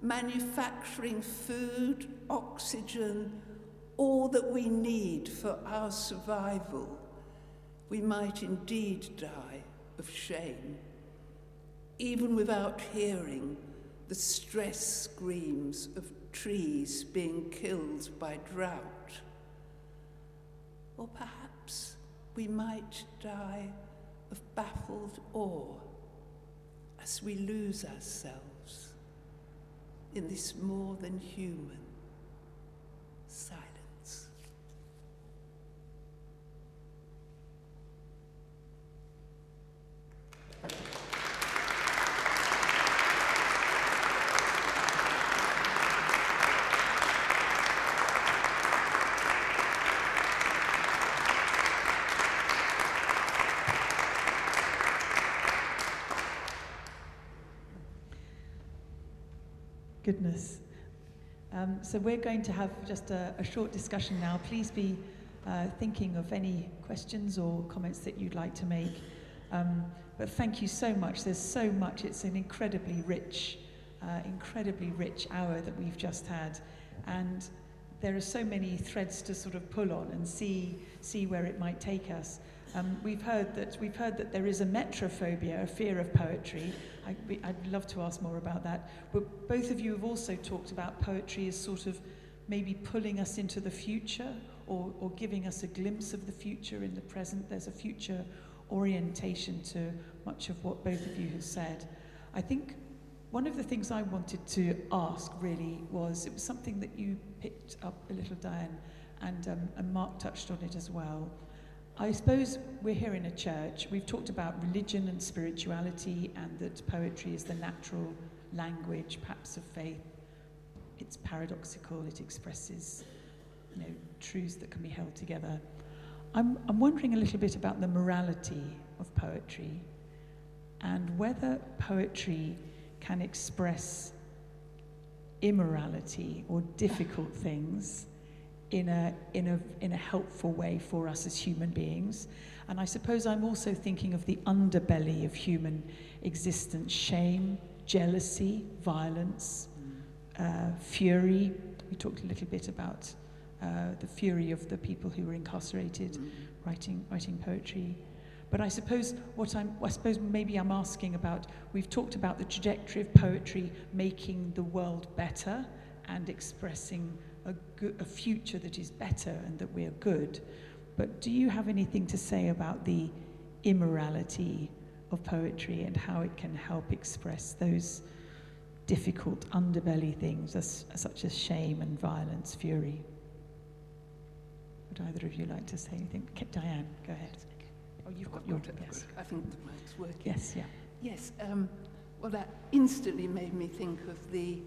manufacturing food, oxygen, all that we need for our survival, we might indeed die of shame, even without hearing the stress screams of trees being killed by drought. Or perhaps we might die of baffled awe as we lose ourselves in this more than human silence. Goodness. So we're going to have just a short discussion now. Please be thinking of any questions or comments that you'd like to make. But thank you so much. There's so much. It's an incredibly rich hour that we've just had. And there are so many threads to sort of pull on and see where it might take us. We've heard that there is a metrophobia, a fear of poetry. I'd love to ask more about that. But both of you have also talked about poetry as sort of maybe pulling us into the future or giving us a glimpse of the future in the present. There's a future orientation to much of what both of you have said. I think one of the things I wanted to ask really was, it was something that you picked up a little, Diane, and Mark touched on it as well. I suppose we're here in a church. We've talked about religion and spirituality, and that poetry is the natural language, perhaps of faith. It's paradoxical, it expresses, truths that can be held together. I'm wondering a little bit about the morality of poetry and whether poetry can express immorality or difficult things in a helpful way for us as human beings. And I suppose I'm also thinking of the underbelly of human existence: shame, jealousy, violence, fury. We talked a little bit about the fury of the people who were incarcerated, writing poetry. But I suppose maybe I'm asking about, we've talked about the trajectory of poetry making the world better and expressing a future that is better and that we are good. But do you have anything to say about the immorality of poetry and how it can help express those difficult underbelly things such as shame and violence, fury? Would either of you like to say anything? Diane, go ahead. Oh, you've got your turn. Yes. I think the mic's working. Yes, yeah. Yes, well, that instantly made me think of the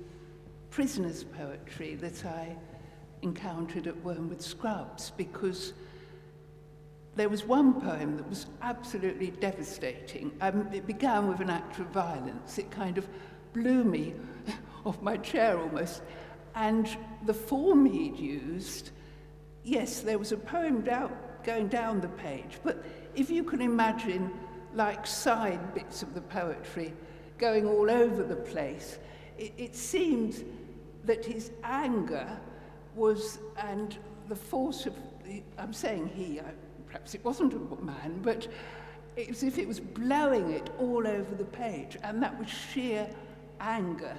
prisoners' poetry that I encountered at Wormwood Scrubs, because there was one poem that was absolutely devastating. It began with an act of violence. It kind of blew me off my chair almost. And the form he'd used, yes, there was a poem going down the page, but if you can imagine like side bits of the poetry going all over the place, it seemed that his anger was, and the force of, I'm saying he, perhaps it wasn't a man, but it was as if it was blowing it all over the page, and that was sheer anger,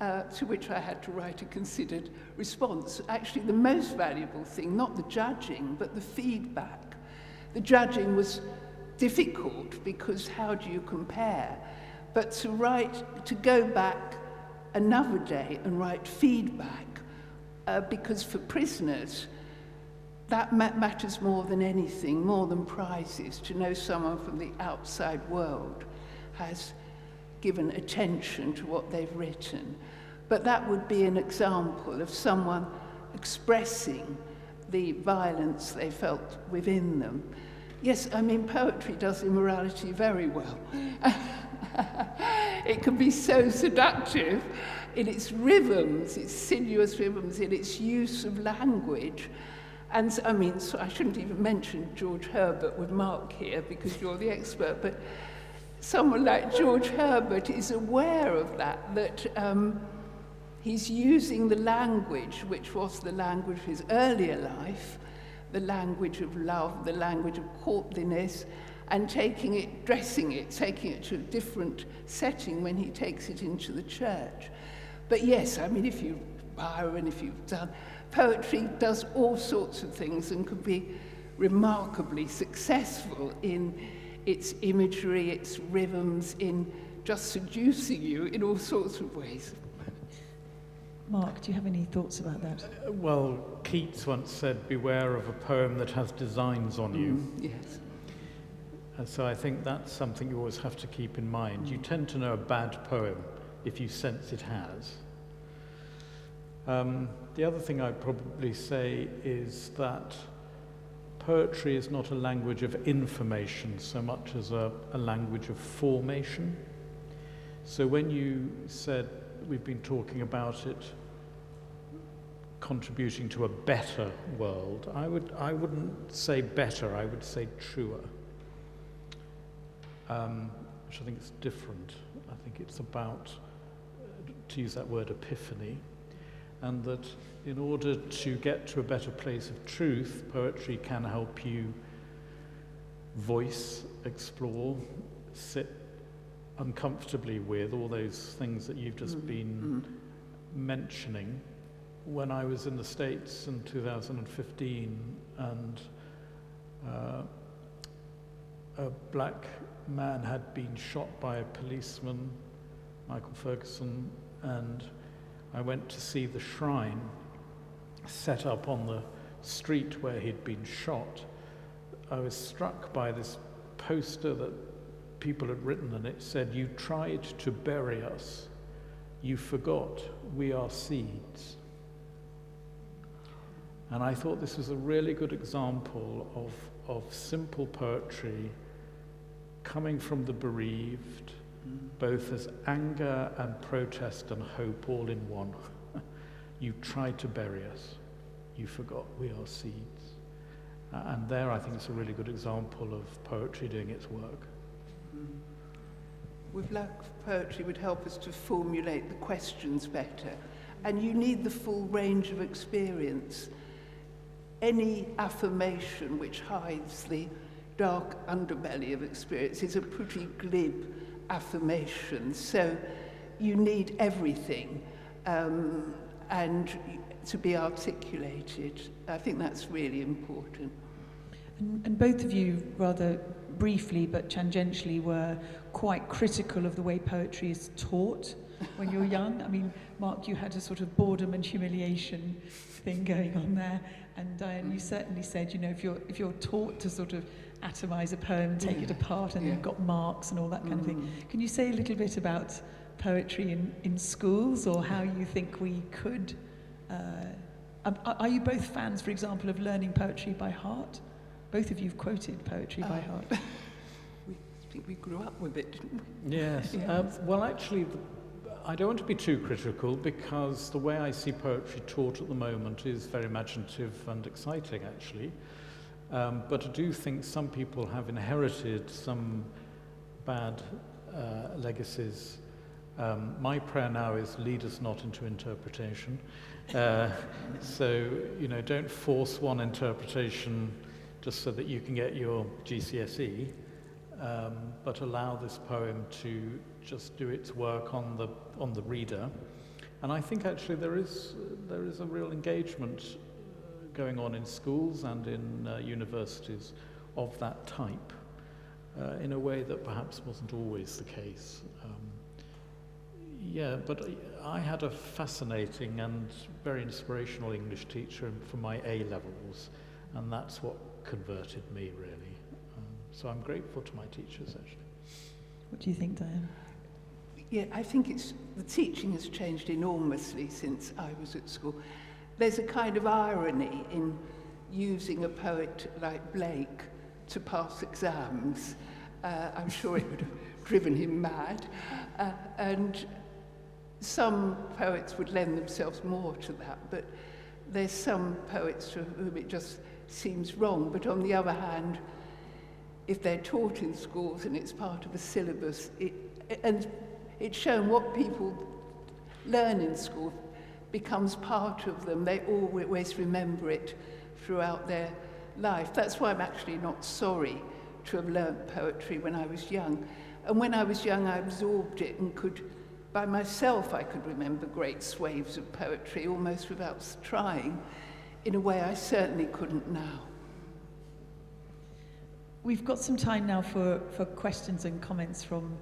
to which I had to write a considered response. Actually, the most valuable thing, not the judging, but the feedback. The judging was difficult because how do you compare? But to go back another day and write feedback, because for prisoners, that matters more than anything, more than prizes, to know someone from the outside world has given attention to what they've written. But that would be an example of someone expressing the violence they felt within them. Yes, I mean, poetry does immorality very well. It can be so seductive in its rhythms, its sinuous rhythms, in its use of language. And I mean, so I shouldn't even mention George Herbert with Mark here because you're the expert, but someone like George Herbert is aware of that he's using the language, which was the language of his earlier life, the language of love, the language of courtliness, and taking it to a different setting when he takes it into the church. But yes, I mean, if you Byron, if you've done, poetry does all sorts of things and can be remarkably successful in its imagery, its rhythms, in just seducing you in all sorts of ways. Mark, do you have any thoughts about that? Well, Keats once said, beware of a poem that has designs on you. Yes. So I think that's something you always have to keep in mind. You tend to know a bad poem if you sense it has. The other thing I'd probably say is that poetry is not a language of information so much as a language of formation. So when you said we've been talking about it contributing to a better world, I wouldn't say better, I would say truer, which I think is different. I think it's about, to use that word, epiphany, and that in order to get to a better place of truth, poetry can help you voice, explore, sit uncomfortably with all those things that you've just been mentioning. When I was in the States in 2015 and a black man had been shot by a policeman, Michael Ferguson, and I went to see the shrine set up on the street where he'd been shot. I was struck by this poster that people had written, and it said, "You tried to bury us, you forgot we are seeds. And I thought this was a really good example of simple poetry coming from the bereaved, both as anger and protest and hope all in one. You tried to bury us. You forgot we are seeds. And there I think it's a really good example of poetry doing its work. With lack of poetry would help us to formulate the questions better. And you need the full range of experience. Any affirmation which hides the dark underbelly of experience is a pretty glib affirmation. So you need everything and to be articulated. I think that's really important. And both of you, rather briefly but tangentially, were quite critical of the way poetry is taught when you're young. I mean, Mark, you had a sort of boredom and humiliation thing going on there, and Diane, you certainly said, you know, if you're taught to sort of atomize a poem, take it apart, and then got marks and all that kind of thing. Can you say a little bit about poetry in schools, or how you think we could? Are you both fans, for example, of learning poetry by heart? Both of you have quoted poetry by heart. I think we grew up with it, didn't we? Yes. Yeah. Well, actually, I don't want to be too critical, because the way I see poetry taught at the moment is very imaginative and exciting, actually. But I do think some people have inherited some bad legacies. My prayer now is lead us not into interpretation. So, you know, don't force one interpretation just so that you can get your GCSE, but allow this poem to just do its work on the reader. And I think actually there is a real engagement going on in schools and in universities of that type, in a way that perhaps wasn't always the case. Yeah, but I had a fascinating and very inspirational English teacher for my A levels, and that's what converted me, really. So I'm grateful to my teachers, actually. What do you think, Diane? Yeah, I think the teaching has changed enormously since I was at school. There's a kind of irony in using a poet like Blake to pass exams. I'm sure it would have driven him mad. And some poets would lend themselves more to that, but there's some poets to whom it just seems wrong. But on the other hand, if they're taught in schools and it's part of a syllabus, and it's shown what people learn in school becomes part of them. They always remember it throughout their life. That's why I'm actually not sorry to have learnt poetry when I was young. And when I was young, I absorbed it and by myself, I could remember great swathes of poetry almost without trying, in a way I certainly couldn't now. We've got some time now for questions and comments from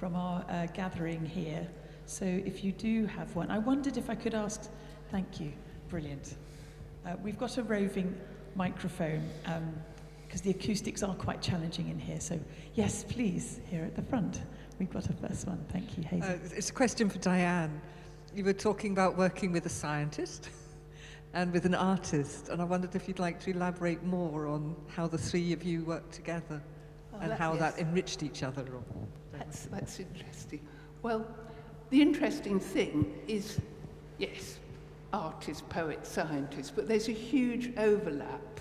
our gathering here. So if you do have one, I wondered if I could ask, thank you, brilliant. We've got a roving microphone, because the acoustics are quite challenging in here. So yes, please, here at the front. We've got a first one. Thank you, Hazel. It's a question for Diane. You were talking about working with a scientist and with an artist, and I wondered if you'd like to elaborate more on how the three of you worked together and how that enriched each other. That's interesting. Well, the interesting thing is, yes, artist, poet, scientist, but there's a huge overlap.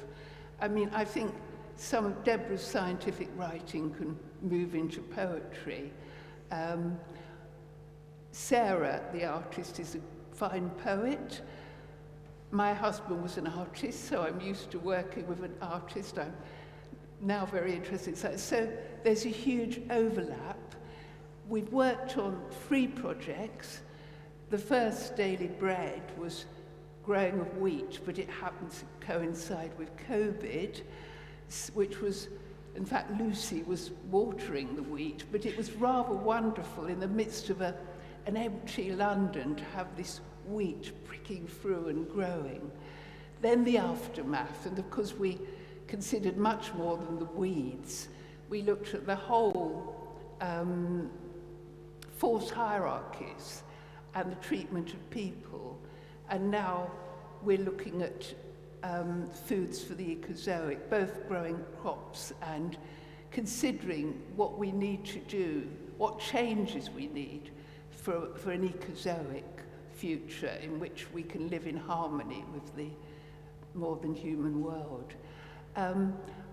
I mean, I think some of Deborah's scientific writing can move into poetry. Sarah, the artist, is a fine poet. My husband was an artist, so I'm used to working with an artist. I'm now very interested. So there's a huge overlap. We've worked on 3 projects. The first, Daily Bread, was growing of wheat, but it happened to coincide with COVID, which was, in fact, Lucy was watering the wheat, but it was rather wonderful in the midst of an empty London to have this wheat pricking through and growing. Then the aftermath, and of course we considered much more than the weeds. We looked at the whole force hierarchies and the treatment of people. And now we're looking at foods for the ecozoic, both growing crops and considering what we need to do, what changes we need for an ecozoic future in which we can live in harmony with the more than human world.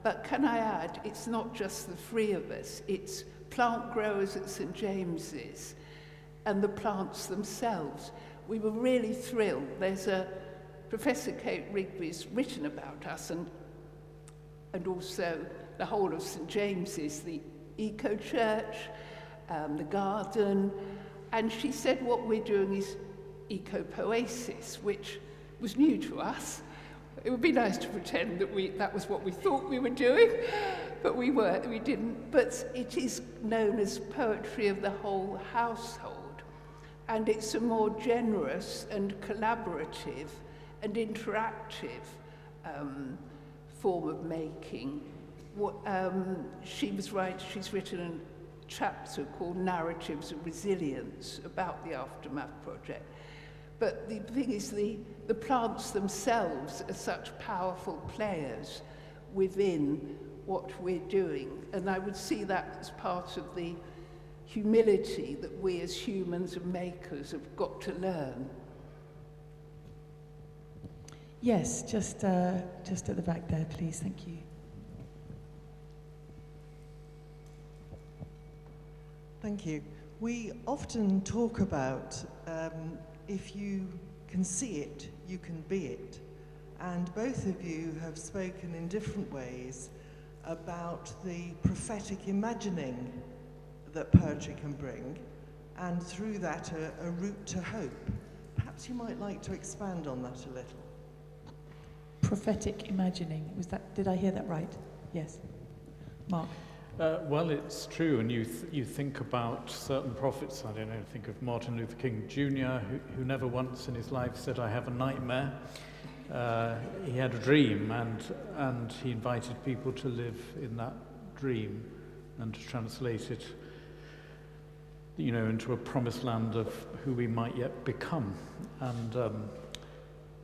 But can I add, it's not just the three of us, it's plant growers at St James's and the plants themselves. We were really thrilled. There's Professor Kate Rigby's written about us, and also the whole of St James's, the Eco Church, the garden, and she said what we're doing is eco-poesis, which was new to us. It would be nice to pretend that was what we thought we were doing, but we didn't. But it is known as poetry of the whole household, and it's a more generous and collaborative and interactive form of making. She's written a chapter called Narratives of Resilience about the Aftermath Project. But the thing is, the plants themselves are such powerful players within what we're doing. And I would see that as part of the humility that we as humans and makers have got to learn. Yes, just at the back there, please. Thank you. Thank you. We often talk about if you can see it, you can be it. And both of you have spoken in different ways about the prophetic imagining that poetry can bring, and through that a route to hope. Perhaps you might like to expand on that a little. Prophetic imagining, did I hear that right? Yes. Mark. Well, it's true, and you think about certain prophets. I don't know, think of Martin Luther King Jr., who never once in his life said, "I have a nightmare." He had a dream, and he invited people to live in that dream and to translate it, into a promised land of who we might yet become. And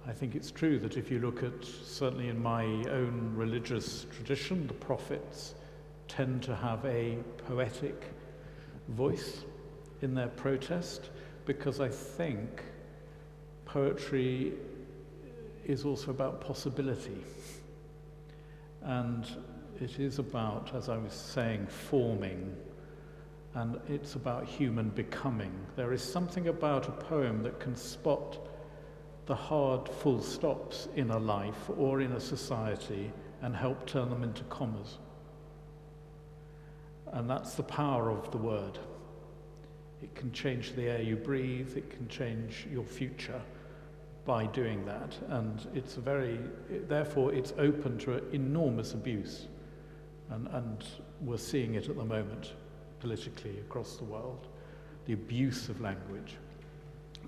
I think it's true that if you look at, certainly in my own religious tradition, the prophets tend to have a poetic voice in their protest, because I think poetry is also about possibility. And it is about, as I was saying, forming, and it's about human becoming. There is something about a poem that can spot the hard full stops in a life or in a society and help turn them into commas. And that's the power of the word. It can change the air you breathe, it can change your future by doing that. And therefore it's open to enormous abuse. And we're seeing it at the moment, politically across the world, the abuse of language,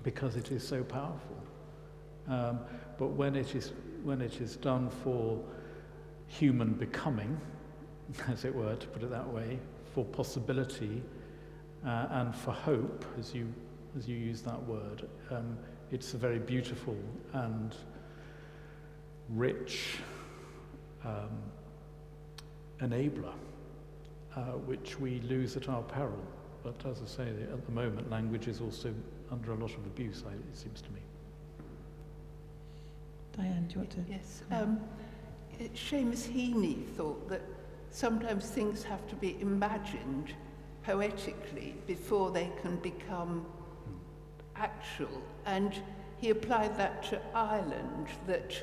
because it is so powerful. But when it is done for human becoming, as it were, to put it that way, for possibility and for hope, as you use that word, it's a very beautiful and rich enabler, which we lose at our peril. But as I say, at the moment, language is also under a lot of abuse, it seems to me. Diane, do you want to? Yes. Seamus Heaney thought that sometimes things have to be imagined poetically before they can become actual. And he applied that to Ireland, that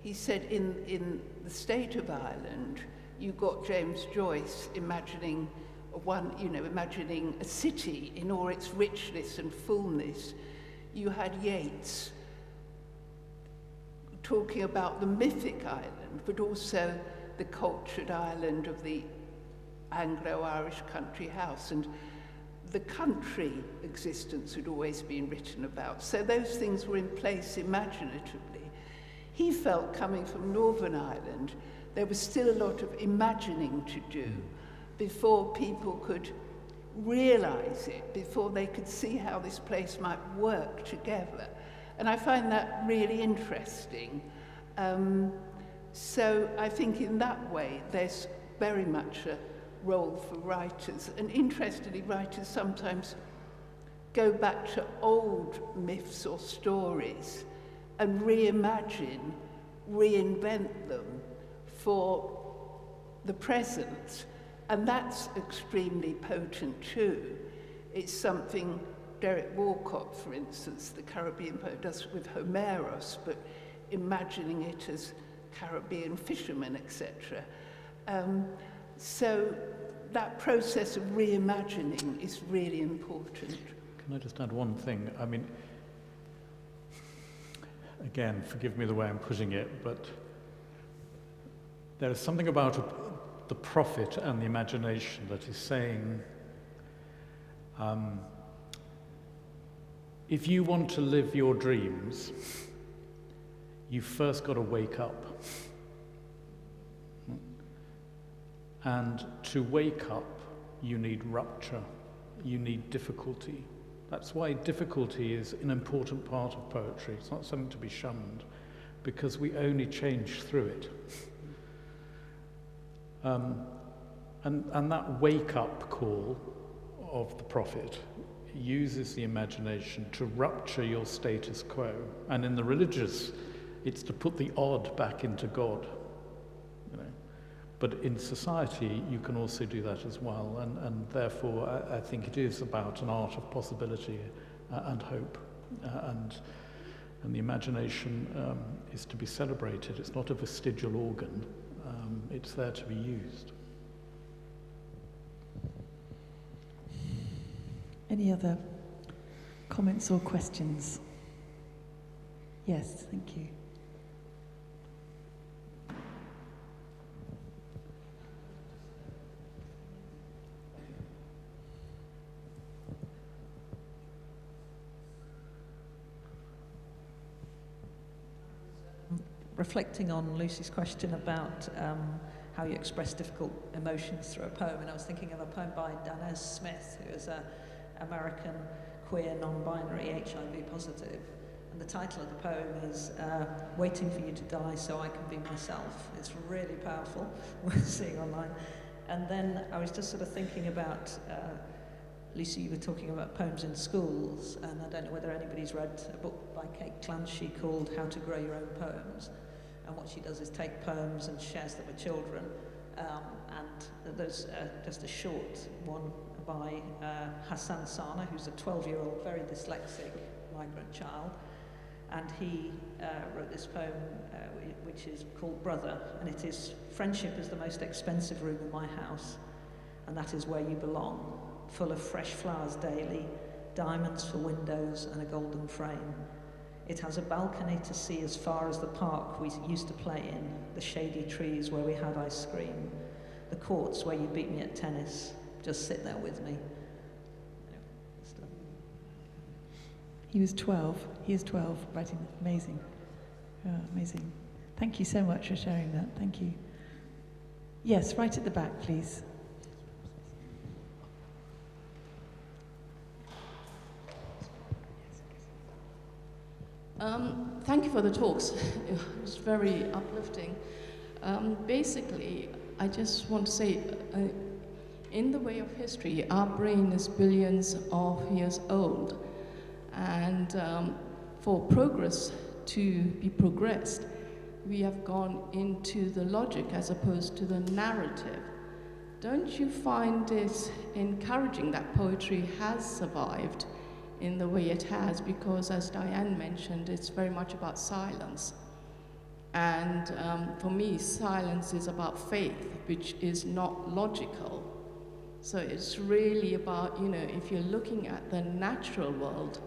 he said in the state of Ireland, you got James Joyce imagining a city in all its richness and fullness. You had Yeats talking about the mythic island, but also the cultured island of the Anglo-Irish country house, and the country existence had always been written about. So those things were in place imaginatively. He felt, coming from Northern Ireland, there was still a lot of imagining to do before people could realise it before they could see how this place might work together. And I find that really interesting. So I think in that way there's very much a role for writers. And interestingly, writers sometimes go back to old myths or stories and reimagine, reinvent them for the present. And that's extremely potent too. It's something Derek Walcott, for instance, the Caribbean poet, does with Homeros, but imagining it as Caribbean fishermen, etc. So that process of reimagining is really important. Can I just add one thing? I mean, again, forgive me the way I'm putting it, but there is something about the prophet and the imagination that is saying, if you want to live your dreams, you've first got to wake up. And to wake up, you need rupture, you need difficulty. That's why difficulty is an important part of poetry. It's not something to be shunned, because we only change through it. And that wake-up call of the prophet uses the imagination to rupture your status quo. And in the religious, it's to put the odd back into God. You know? But in society, you can also do that as well. And therefore, I think it is about an art of possibility and hope. And the imagination is to be celebrated. It's not a vestigial organ. It's there to be used. Any other comments or questions? Yes, thank you. Reflecting on Lucy's question about how you express difficult emotions through a poem, and I was thinking of a poem by Diane Smith, who is an American queer, non-binary, HIV positive, and the title of the poem is Waiting for You to Die So I Can Be Myself. It's really powerful, worth seeing online. And then I was just sort of thinking about, Lucy, you were talking about poems in schools, and I don't know whether anybody's read a book by Kate Clancy called How to Grow Your Own Poems. And what she does is take poems and shares them with children. And there's just a short one by Hassan Sana, who's a 12-year-old, very dyslexic migrant child. And he wrote this poem, which is called Brother. And it is, friendship is the most expensive room in my house, and that is where you belong, full of fresh flowers daily, diamonds for windows and a golden frame. It has a balcony to see as far as the park we used to play in, the shady trees where we had ice cream, the courts where you beat me at tennis. Just sit there with me. He was 12. He is 12, writing. Amazing. Oh, amazing. Thank you so much for sharing that. Thank you. Yes, right at the back, please. Thank you for the talks. It was very uplifting. Basically, I just want to say, in the way of history, our brain is billions of years old. And for progress to be progressed, we have gone into the logic as opposed to the narrative. Don't you find it encouraging that poetry has survived in the way it has? Because as Diane mentioned, it's very much about silence. And for me, silence is about faith, which is not logical. So it's really about, you know, if you're looking at the natural world,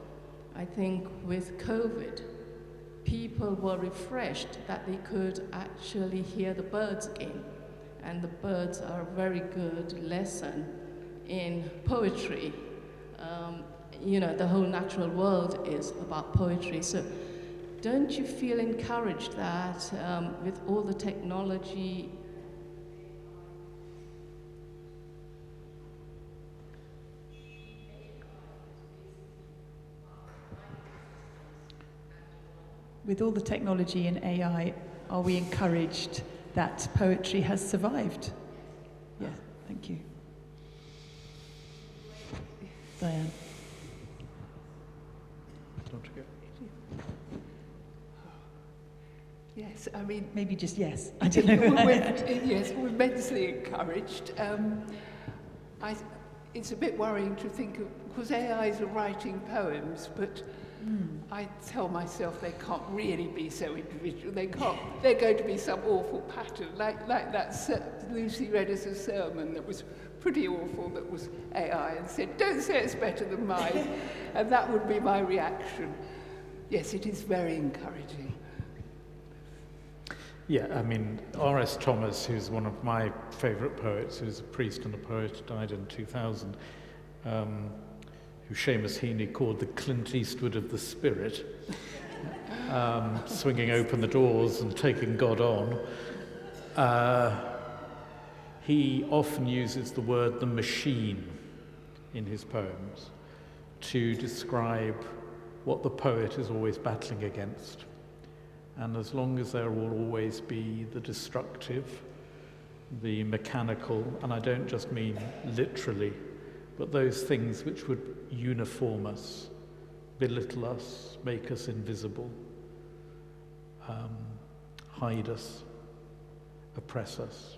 I think with COVID, people were refreshed that they could actually hear the birds again. And the birds are a very good lesson in poetry. You know, the whole natural world is about poetry. So don't you feel encouraged that with all the technology, with all the technology and AI, are we encouraged that poetry has survived? Yeah, thank you. Diane. Yes, I mean... Maybe just yes. I don't know. Yes, we're immensely encouraged. It's a bit worrying to think of, because AIs are writing poems, but I tell myself they can't really be so individual. They can't. They're going to be some awful pattern, like that Lucy read us a sermon that was pretty awful, that was AI, and said, "Don't say it's better than mine," and that would be my reaction. Yes, it is very encouraging. Yeah, I mean, R.S. Thomas, who's one of my favourite poets, who's a priest and a poet, died in 2000, who Seamus Heaney called the Clint Eastwood of the spirit, swinging open the doors and taking God on. He often uses the word the machine in his poems to describe what the poet is always battling against. And as long as there will always be the destructive, the mechanical, and I don't just mean literally, but those things which would uniform us, belittle us, make us invisible, hide us, oppress us.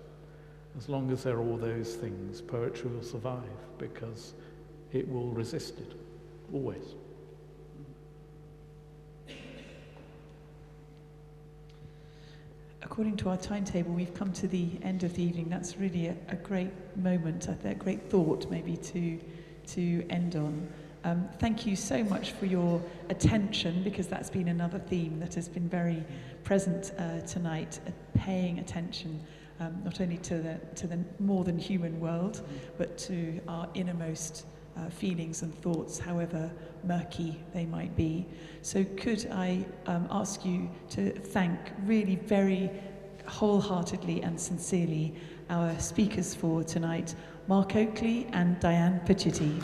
As long as there are all those things, poetry will survive because it will resist it, always. According to our timetable, we've come to the end of the evening. That's really a great moment, a great thought maybe to end on. Thank you so much for your attention, because that's been another theme that has been very present tonight, paying attention not only to the more than human world, but to our innermost feelings and thoughts, however murky they might be. So could I ask you to thank really very wholeheartedly and sincerely our speakers for tonight, Mark Oakley and Diane Pacitti.